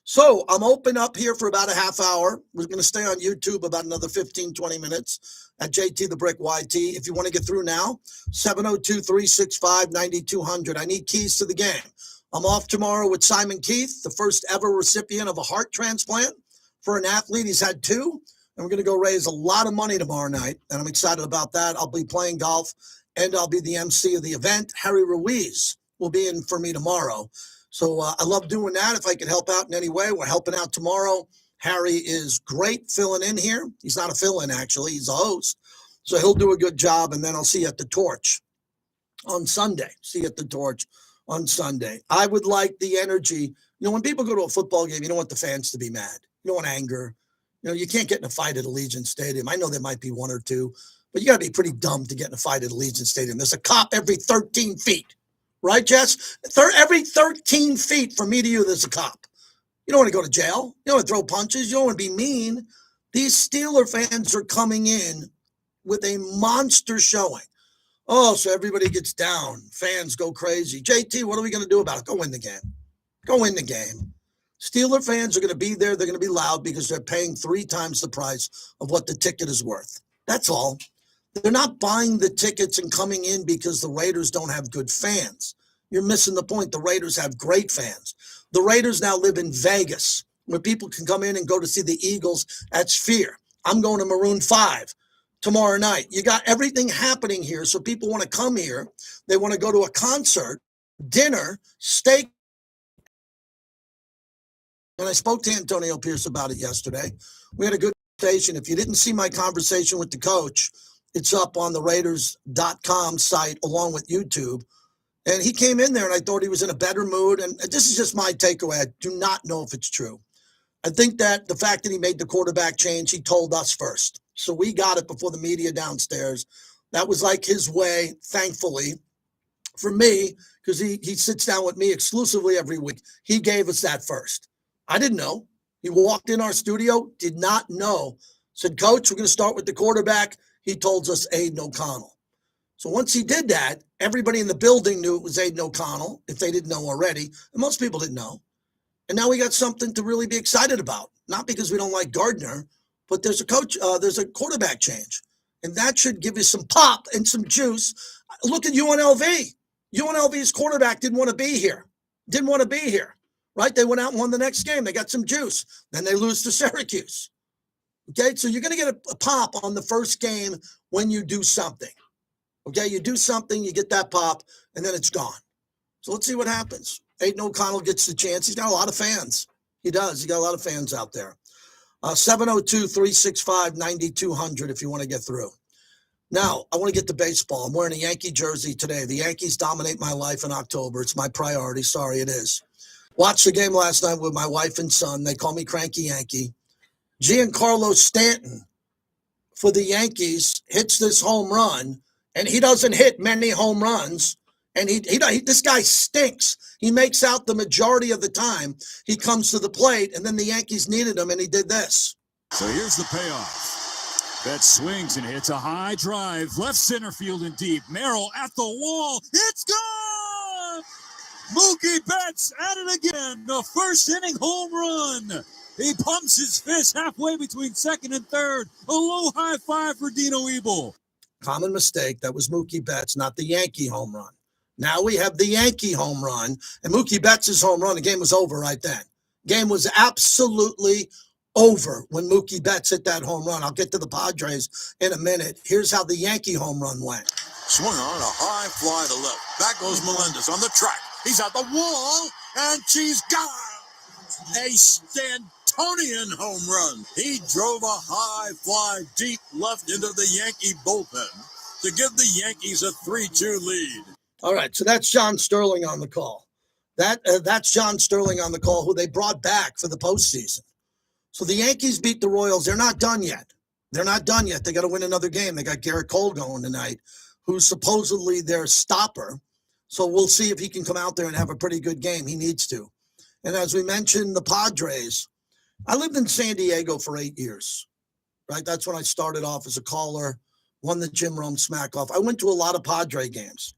So I'm open up here for about a half hour. We're going to stay on YouTube about another 15, 20 minutes at JT The Brick YT. If you want to get through now, 702-365-9200. I need keys to the game. I'm off tomorrow with Simon Keith, the first ever recipient of a heart transplant for an athlete. He's had 2, and we're going to go raise a lot of money tomorrow night, and I'm excited about that. I'll be playing golf, and I'll be the MC of the event. Harry Ruiz will be in for me tomorrow. So I love doing that. If I can help out in any way, we're helping out tomorrow. Harry is great filling in here. He's not a fill-in, actually. He's a host. So he'll do a good job, and then I'll see you at the Torch on Sunday. See you at the Torch on Sunday. I would like the energy. You know, when people go to a football game, you don't want the fans to be mad. You don't want anger. You know, you can't get in a fight at Allegiant Stadium. I know there might be 1 or 2, but you got to be pretty dumb to get in a fight at Allegiant Stadium. There's a cop every 13 feet. Right, Jess? Every 13 feet from me to you, there's a cop. You don't want to go to jail. You don't want to throw punches. You don't want to be mean. These Steeler fans are coming in with a monster showing. Oh, so everybody gets down. Fans go crazy. JT, what are we going to do about it? Go win the game. Go win the game. Steeler fans are going to be there. They're going to be loud because they're paying 3 times the price of what the ticket is worth. That's all. They're not buying the tickets and coming in because the Raiders don't have good fans. You're missing the point. The Raiders have great fans. The Raiders now live in Vegas, where people can come in and go to see the Eagles at Sphere. I'm going to Maroon 5 tomorrow night. You got everything happening here, so people want to come here. They want to go to a concert, dinner, steak. And I spoke to Antonio Pierce about it yesterday. We had a good conversation. If you didn't see my conversation with the coach, it's up on the Raiders.com site along with YouTube. And he came in there, and I thought he was in a better mood. And this is just my takeaway. I do not know if it's true. I think that the fact that he made the quarterback change, he told us first. So we got it before the media downstairs. That was like his way, thankfully, for me, because he sits down with me exclusively every week. He gave us that first. I didn't know. He walked in our studio, did not know. Said, Coach, we're going to start with the quarterback. He told us Aiden O'Connell. So once he did that, everybody in the building knew it was Aiden O'Connell, if they didn't know already. And most people didn't know. And now we got something to really be excited about. Not because we don't like Gardner, but there's a quarterback change. And that should give you some pop and some juice. Look at UNLV. UNLV's quarterback didn't want to be here. right? They went out and won the next game. They got some juice. Then they lose to Syracuse. Okay, so you're going to get a pop on the first game when you do something. Okay, you do something, you get that pop, and then it's gone. So let's see what happens. Aiden O'Connell gets the chance. He's got a lot of fans. He does. He got a lot of fans out there. 702-365-9200 if you want to get through. Now, I want to get to baseball. I'm wearing a Yankee jersey today. The Yankees dominate my life in October. It's my priority. Sorry, it is. Watched the game last night with my wife and son. They call me Cranky Yankee. Giancarlo Stanton for the Yankees hits this home run, and he doesn't hit many home runs. And this guy stinks. He makes out the majority of the time. He comes to the plate, and then the Yankees needed him, and he did this. So here's the payoff. Betts swings and hits a high drive. Left center field and deep. Merrill at the wall. It's gone! Mookie Betts at it again. The first inning home run. He pumps his fist halfway between second and third. A low high five for Dino Ebel. Common mistake. That was Mookie Betts, not the Yankee home run. Now we have the Yankee home run, and Mookie Betts' home run. The game was over right then. Game was absolutely over when Mookie Betts hit that home run. I'll get to the Padres in a minute. Here's how the Yankee home run went. Swung on a high fly to left. Back goes Melendez on the track. He's at the wall, and she's gone. A Stantonian home run. He drove a high fly deep left into the Yankee bullpen to give the Yankees a 3-2 lead. All right, so that's John Sterling on the call. That's John Sterling on the call, who they brought back for the postseason. So the Yankees beat the Royals. They're not done yet. They're not done yet. They got to win another game. They got Garrett Cole going tonight, who's supposedly their stopper. So we'll see if he can come out there and have a pretty good game. He needs to. And as we mentioned, the Padres, I lived in San Diego for 8 years, right? That's when I started off as a caller, won the Jim Rome Smack Off. I went to a lot of Padre games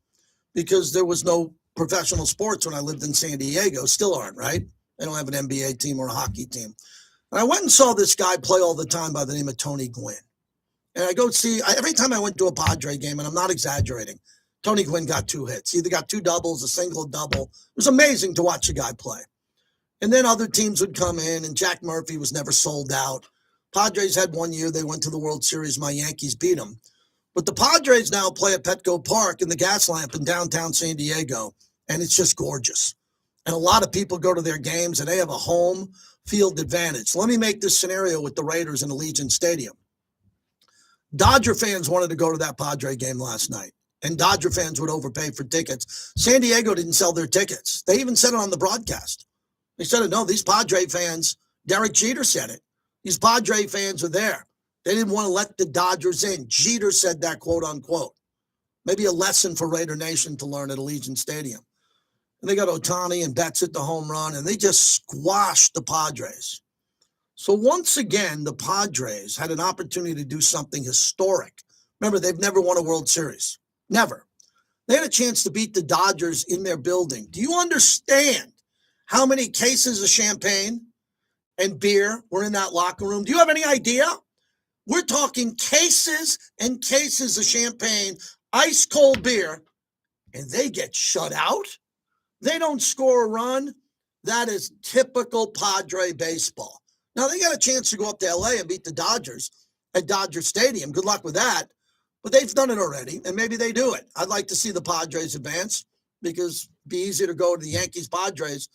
because there was no professional sports when I lived in San Diego. Still aren't, right? They don't have an NBA team or a hockey team. And I went and saw this guy play all the time by the name of Tony Gwynn. And I go see, every time I went to a Padre game, and I'm not exaggerating, Tony Gwynn got 2 hits. He either got 2 doubles, a single, double. It was amazing to watch the guy play. And then other teams would come in, and Jack Murphy was never sold out. Padres had 1 year. They went to the World Series. My Yankees beat them. But the Padres now play at Petco Park in the Gas Lamp in downtown San Diego, and it's just gorgeous. And a lot of people go to their games, and they have a home field advantage. Let me make this scenario with the Raiders in Allegiant Stadium. Dodger fans wanted to go to that Padre game last night, and Dodger fans would overpay for tickets. San Diego didn't sell their tickets. They even said it on the broadcast. They said, no, these Padre fans, Derek Jeter said it. These Padre fans are there. They didn't want to let the Dodgers in. Jeter said that, quote unquote. Maybe a lesson for Raider Nation to learn at Allegiant Stadium. And they got Ohtani and Betts at the home run, and they just squashed the Padres. So once again, the Padres had an opportunity to do something historic. Remember, they've never won a World Series. Never. They had a chance to beat the Dodgers in their building. Do you understand how many cases of champagne and beer were in that locker room? Do you have any idea? We're talking cases and cases of champagne, ice cold beer, and they get shut out. They don't score a run. That is typical Padre baseball. Now, they got a chance to go up to L.A. and beat the Dodgers at Dodger Stadium. Good luck with that. But they've done it already, and maybe they do it. I'd like to see the Padres advance because it'd be easier to go to the Yankees-Padres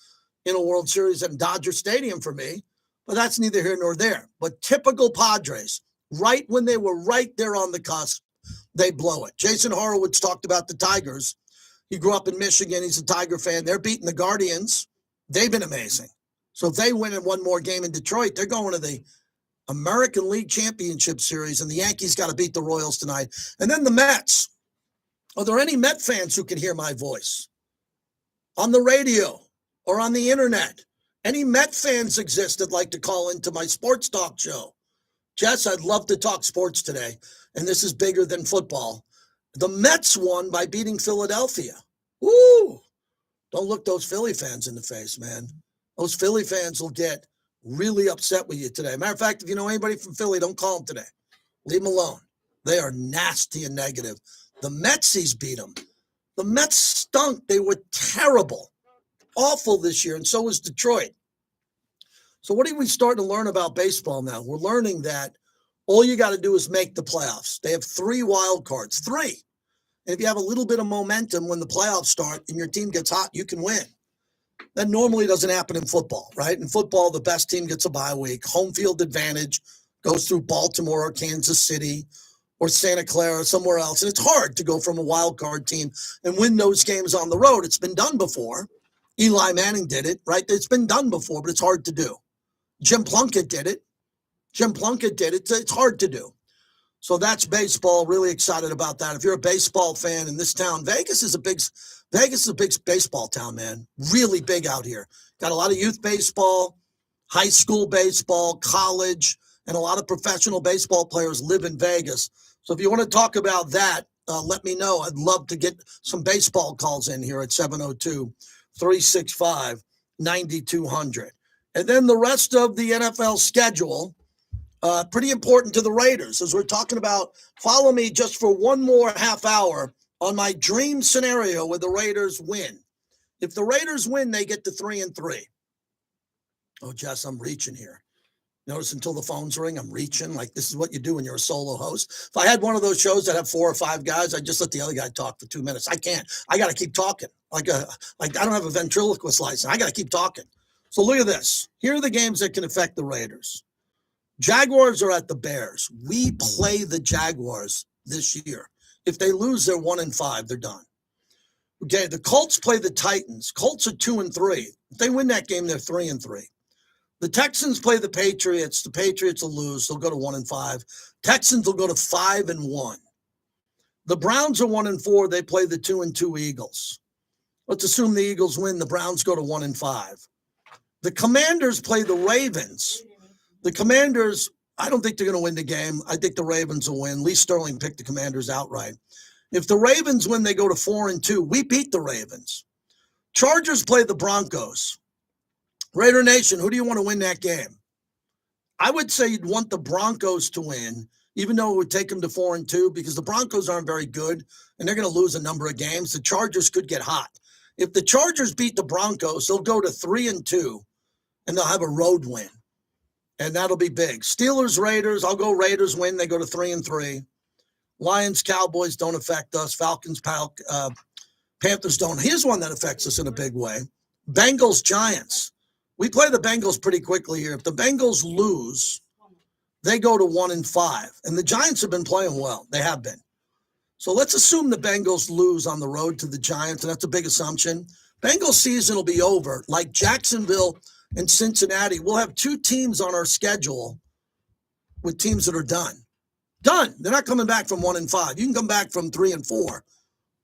in a World Series at Dodger Stadium for me. But that's neither here nor there. But typical Padres, right when they were right there on the cusp, they blow it. Jason Horwitz talked about the Tigers. He grew up in Michigan. He's a Tiger fan. They're beating the Guardians. They've been amazing. So if they win in one more game in Detroit, they're going to the American League Championship Series, and the Yankees got to beat the Royals tonight. And then the Mets. Are there any Met fans who can hear my voice on the radio or on the internet? Any Met fans exist that'd like to call into my sports talk show? Jess, I'd love to talk sports today, and this is bigger than football. The Mets won by beating Philadelphia. Woo! Don't look those Philly fans in the face, man. Those Philly fans will get really upset with you today. Matter of fact, if you know anybody from Philly, don't call them today. Leave them alone. They are nasty and negative. The Metsies beat them. The Mets stunk. They were terrible. awful this year, and so was Detroit. So what are we starting to learn about baseball now? We're learning that all you got to do is make the playoffs. They have 3 wild cards, 3. And if you have a little bit of momentum when the playoffs start and your team gets hot, you can win. That normally doesn't happen in football, right? In football, the best team gets a bye week. Home field advantage goes through Baltimore or Kansas City or Santa Clara or somewhere else. And it's hard to go from a wild card team and win those games on the road. It's been done before. Eli Manning did it, right? It's been done before, but it's hard to do. Jim Plunkett did it. It's hard to do. So that's baseball. Really excited about that. If you're a baseball fan in this town, Vegas is a big baseball town, man. Really big out here. Got a lot of youth baseball, high school baseball, college, and a lot of professional baseball players live in Vegas. So if you want to talk about that, let me know. I'd love to get some baseball calls in here at 702-365-9200. And then the rest of the NFL schedule, pretty important to the Raiders, as we're talking about. Follow me just for one more half hour on my dream scenario where the Raiders win. If the Raiders win, they get to 3-3. Oh, Jess, I'm reaching here. Notice until the phones ring, I'm reaching. Like, this is what you do when you're a solo host. If I had one of those shows that have 4 or 5 guys, I'd just let the other guy talk for 2 minutes. I can't. I got to keep talking. Like I don't have a ventriloquist license. I got to keep talking. So look at this. Here are the games that can affect the Raiders. Jaguars are at the Bears. We play the Jaguars this year. If they lose, they're 1-5. They're done. Okay, the Colts play the Titans. Colts are 2-3. If they win that game, they're 3-3. The Texans play the Patriots. The Patriots will lose. They'll go to 1-5. Texans will go to 5-1. The Browns are 1-4. They play the 2-2 Eagles. Let's assume the Eagles win. The Browns go to 1-5. The Commanders play the Ravens. The Commanders, I don't think they're going to win the game. I think the Ravens will win. Lee Sterling picked the Commanders outright. If the Ravens win, they go to 4-2. We beat the Ravens. Chargers play the Broncos. Raider Nation, who do you want to win that game? I would say you'd want the Broncos to win, even though it would take them to 4-2, because the Broncos aren't very good, and they're going to lose a number of games. The Chargers could get hot. If the Chargers beat the Broncos, they'll go to 3-2, and they'll have a road win. And that'll be big. Steelers, Raiders, I'll go Raiders win. They go to 3-3. Lions, Cowboys don't affect us. Falcons, Panthers don't. Here's one that affects us in a big way. Bengals, Giants. We play the Bengals pretty quickly here. If the Bengals lose, they go to 1-5. And the Giants have been playing well. They have been. So let's assume the Bengals lose on the road to the Giants, and that's a big assumption. Bengals season will be over. Like Jacksonville and Cincinnati, we'll have 2 teams on our schedule with teams that are done. Done. They're not coming back from 1-5. You can come back from 3-4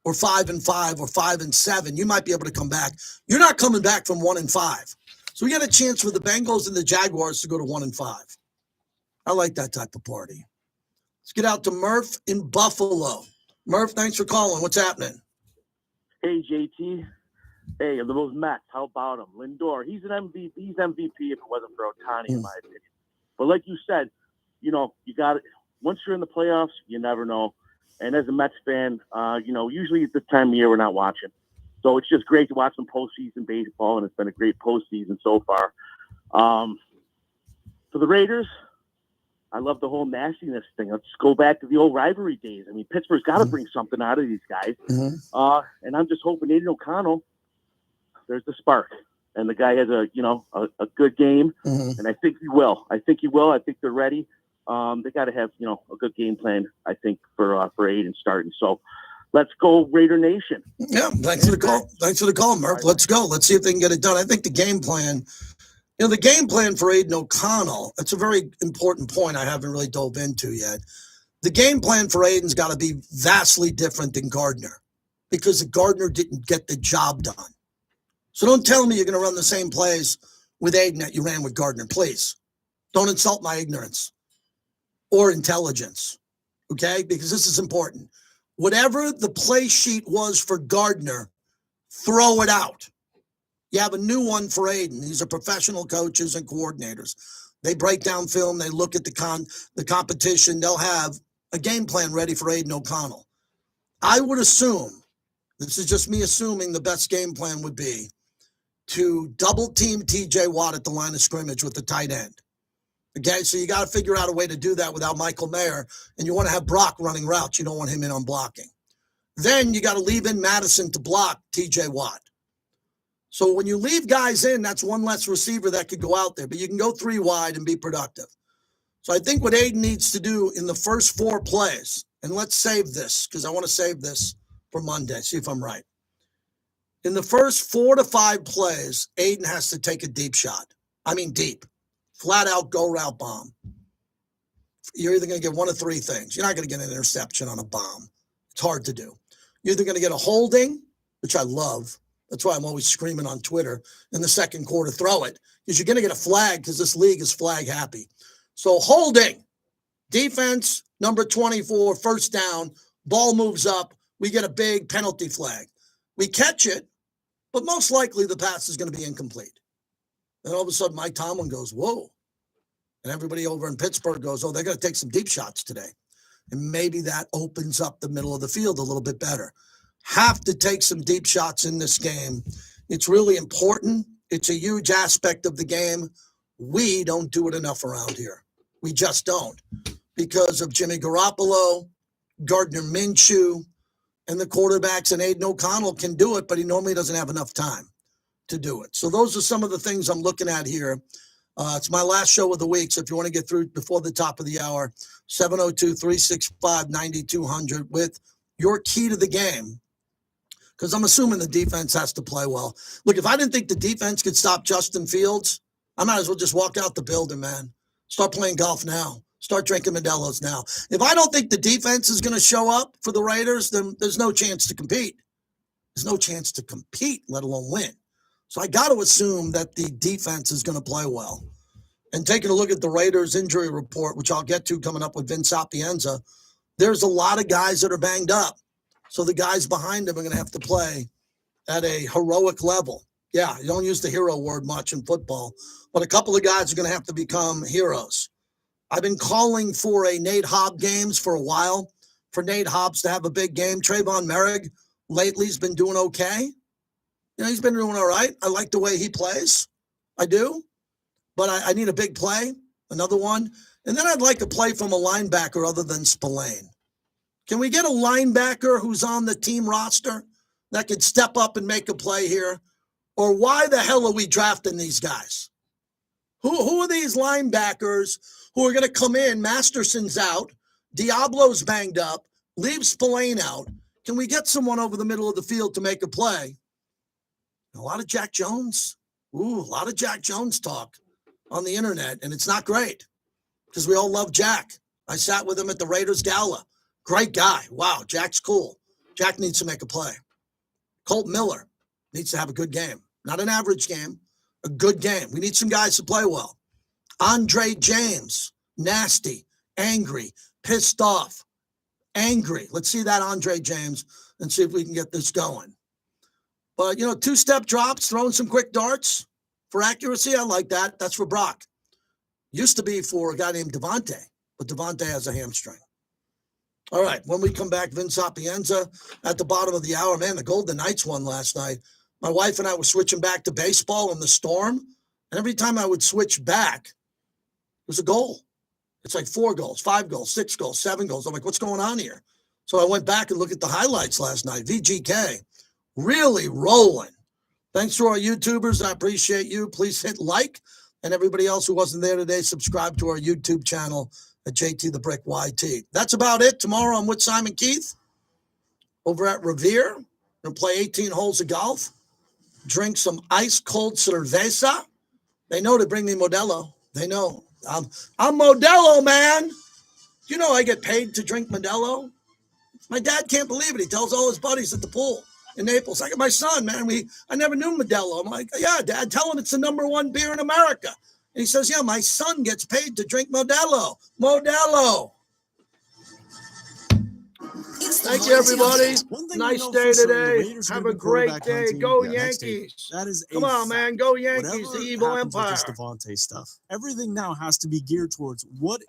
or 5-5 or 5-7. You might be able to come back. You're not coming back from 1-5. So we got a chance for the Bengals and the Jaguars to go to 1-5. I like that type of party. Let's get out to Murph in Buffalo. Murph, thanks for calling. What's happening? Hey, JT. Hey, those Mets, how about him? Lindor, he's an MVP. He's MVP if it wasn't for Ohtani, in my opinion. But like you said, you got it. Once you're in the playoffs, you never know. And as a Mets fan, usually at this time of year, we're not watching. So it's just great to watch some postseason baseball, and it's been a great postseason so far. For the Raiders, I love the whole nastiness thing. Let's go back to the old rivalry days. I mean, Pittsburgh's got to bring something out of these guys. And I'm just hoping Aiden O'Connell, there's the spark. And the guy has a good game, and I think he will. I think they're ready. They got to have, a good game plan, I think, for Aiden starting. So let's go Raider Nation. Yeah, thanks for the call. Thanks for the call, Murph. Let's go. Let's see if they can get it done. I think the game plan for Aiden O'Connell, that's a very important point I haven't really dove into yet. The game plan for Aiden's got to be vastly different than Gardner, because Gardner didn't get the job done. So don't tell me you're going to run the same plays with Aiden that you ran with Gardner, please. Don't insult my ignorance or intelligence, okay? Because this is important. Whatever the play sheet was for Gardner, throw it out. You have a new one for Aiden. These are professional coaches and coordinators. They break down film. They look at the competition. They'll have a game plan ready for Aiden O'Connell. I would assume, this is just me assuming, the best game plan would be to double team TJ Watt at the line of scrimmage with the tight end. Okay, so you got to figure out a way to do that without Michael Mayer, and you want to have Brock running routes. You don't want him in on blocking. Then you got to leave in Madison to block TJ Watt. So when you leave guys in, that's one less receiver that could go out there, but you can go 3 wide and be productive. So I think what Aiden needs to do in the first 4 plays, and let's save this because I want to save this for Monday, see if I'm right. In the first 4 to 5 plays, Aiden has to take a deep shot. I mean deep. Flat out go route bomb. You're either going to get one of 3 things. You're not going to get an interception on a bomb. It's hard to do. You're either going to get a holding, which I love. That's why I'm always screaming on Twitter in the second quarter, throw it, because you're going to get a flag because this league is flag happy. So holding, defense, number 24, first down, ball moves up. We get a big penalty flag. We catch it, but most likely the pass is going to be incomplete. Then all of a sudden, Mike Tomlin goes, whoa. And everybody over in Pittsburgh goes, oh, they're going to take some deep shots today. And maybe that opens up the middle of the field a little bit better. Have to take some deep shots in this game. It's really important. It's a huge aspect of the game. We don't do it enough around here. We just don't. Because of Jimmy Garoppolo, Gardner Minshew, and the quarterbacks, and Aiden O'Connell can do it, but he normally doesn't have enough time to do it. So those are some of the things I'm looking at here. It's my last show of the week, so if you want to get through before the top of the hour, 702-365-9200 with your key to the game, because I'm assuming the defense has to play well. Look, if I didn't think the defense could stop Justin Fields, I might as well just walk out the building, man. Start playing golf now. Start drinking Modelo's now. If I don't think the defense is going to show up for the Raiders, then there's no chance to compete. There's no chance to compete, let alone win. So I got to assume that the defense is going to play well. And taking a look at the Raiders injury report, which I'll get to coming up with Vince Sapienza, there's a lot of guys that are banged up. So the guys behind them are going to have to play at a heroic level. Yeah, you don't use the hero word much in football, but a couple of guys are going to have to become heroes. I've been calling for a Nate Hobbs games for a while, for Nate Hobbs to have a big game. Trayvon Merrick lately has been doing okay. You know, he's been doing all right. I like the way he plays. I do. But I need a big play, another one. And then I'd like a play from a linebacker other than Spillane. Can we get a linebacker who's on the team roster that could step up and make a play here? Or why the hell are we drafting these guys? Who are these linebackers who are going to come in? Masterson's out. Diablo's banged up. Leave Spillane out. Can we get someone over the middle of the field to make a play? A lot of Jack Jones. Ooh, a lot of Jack Jones talk on the internet, and it's not great because we all love Jack. I sat with him at the Raiders Gala. Great guy. Wow, Jack's cool. Jack needs to make a play. Colt Miller needs to have a good game. Not an average game, a good game. We need some guys to play well. Andre James, nasty, angry, pissed off, angry. Let's see that Andre James and see if we can get this going. But, you know, 2-step drops, throwing some quick darts for accuracy. I like that. That's for Brock. Used to be for a guy named Devontae, but Devontae has a hamstring. All right, when we come back, Vince Sapienza at the bottom of the hour. Man, the Golden Knights won last night. My wife and I were switching back to baseball in the storm, and every time I would switch back, it was a goal. It's like 4 goals, 5 goals, 6 goals, 7 goals. I'm like, what's going on here? So I went back and looked at the highlights last night. VGK, really rolling. Thanks to our YouTubers. I appreciate you. Please hit like. And everybody else who wasn't there today, subscribe to our YouTube channel at JT The Brick YT. That's about it. Tomorrow I'm with Simon Keith over at Revere. Going to play 18 holes of golf. Drink some ice-cold cerveza. They know to bring me Modelo. They know. I'm Modelo, man. You know I get paid to drink Modelo. My dad can't believe it. He tells all his buddies at the pool in Naples. I got my son, man. I never knew Modelo. I'm like, yeah, Dad, tell him it's the #1 beer in America. And he says, yeah, my son gets paid to drink Modelo. Modelo. Thank you, everybody. Nice day today. Have a great day. Go Yankees. That is Come on, man. Go Yankees. The evil empire. Devontae stuff. Everything now has to be geared towards what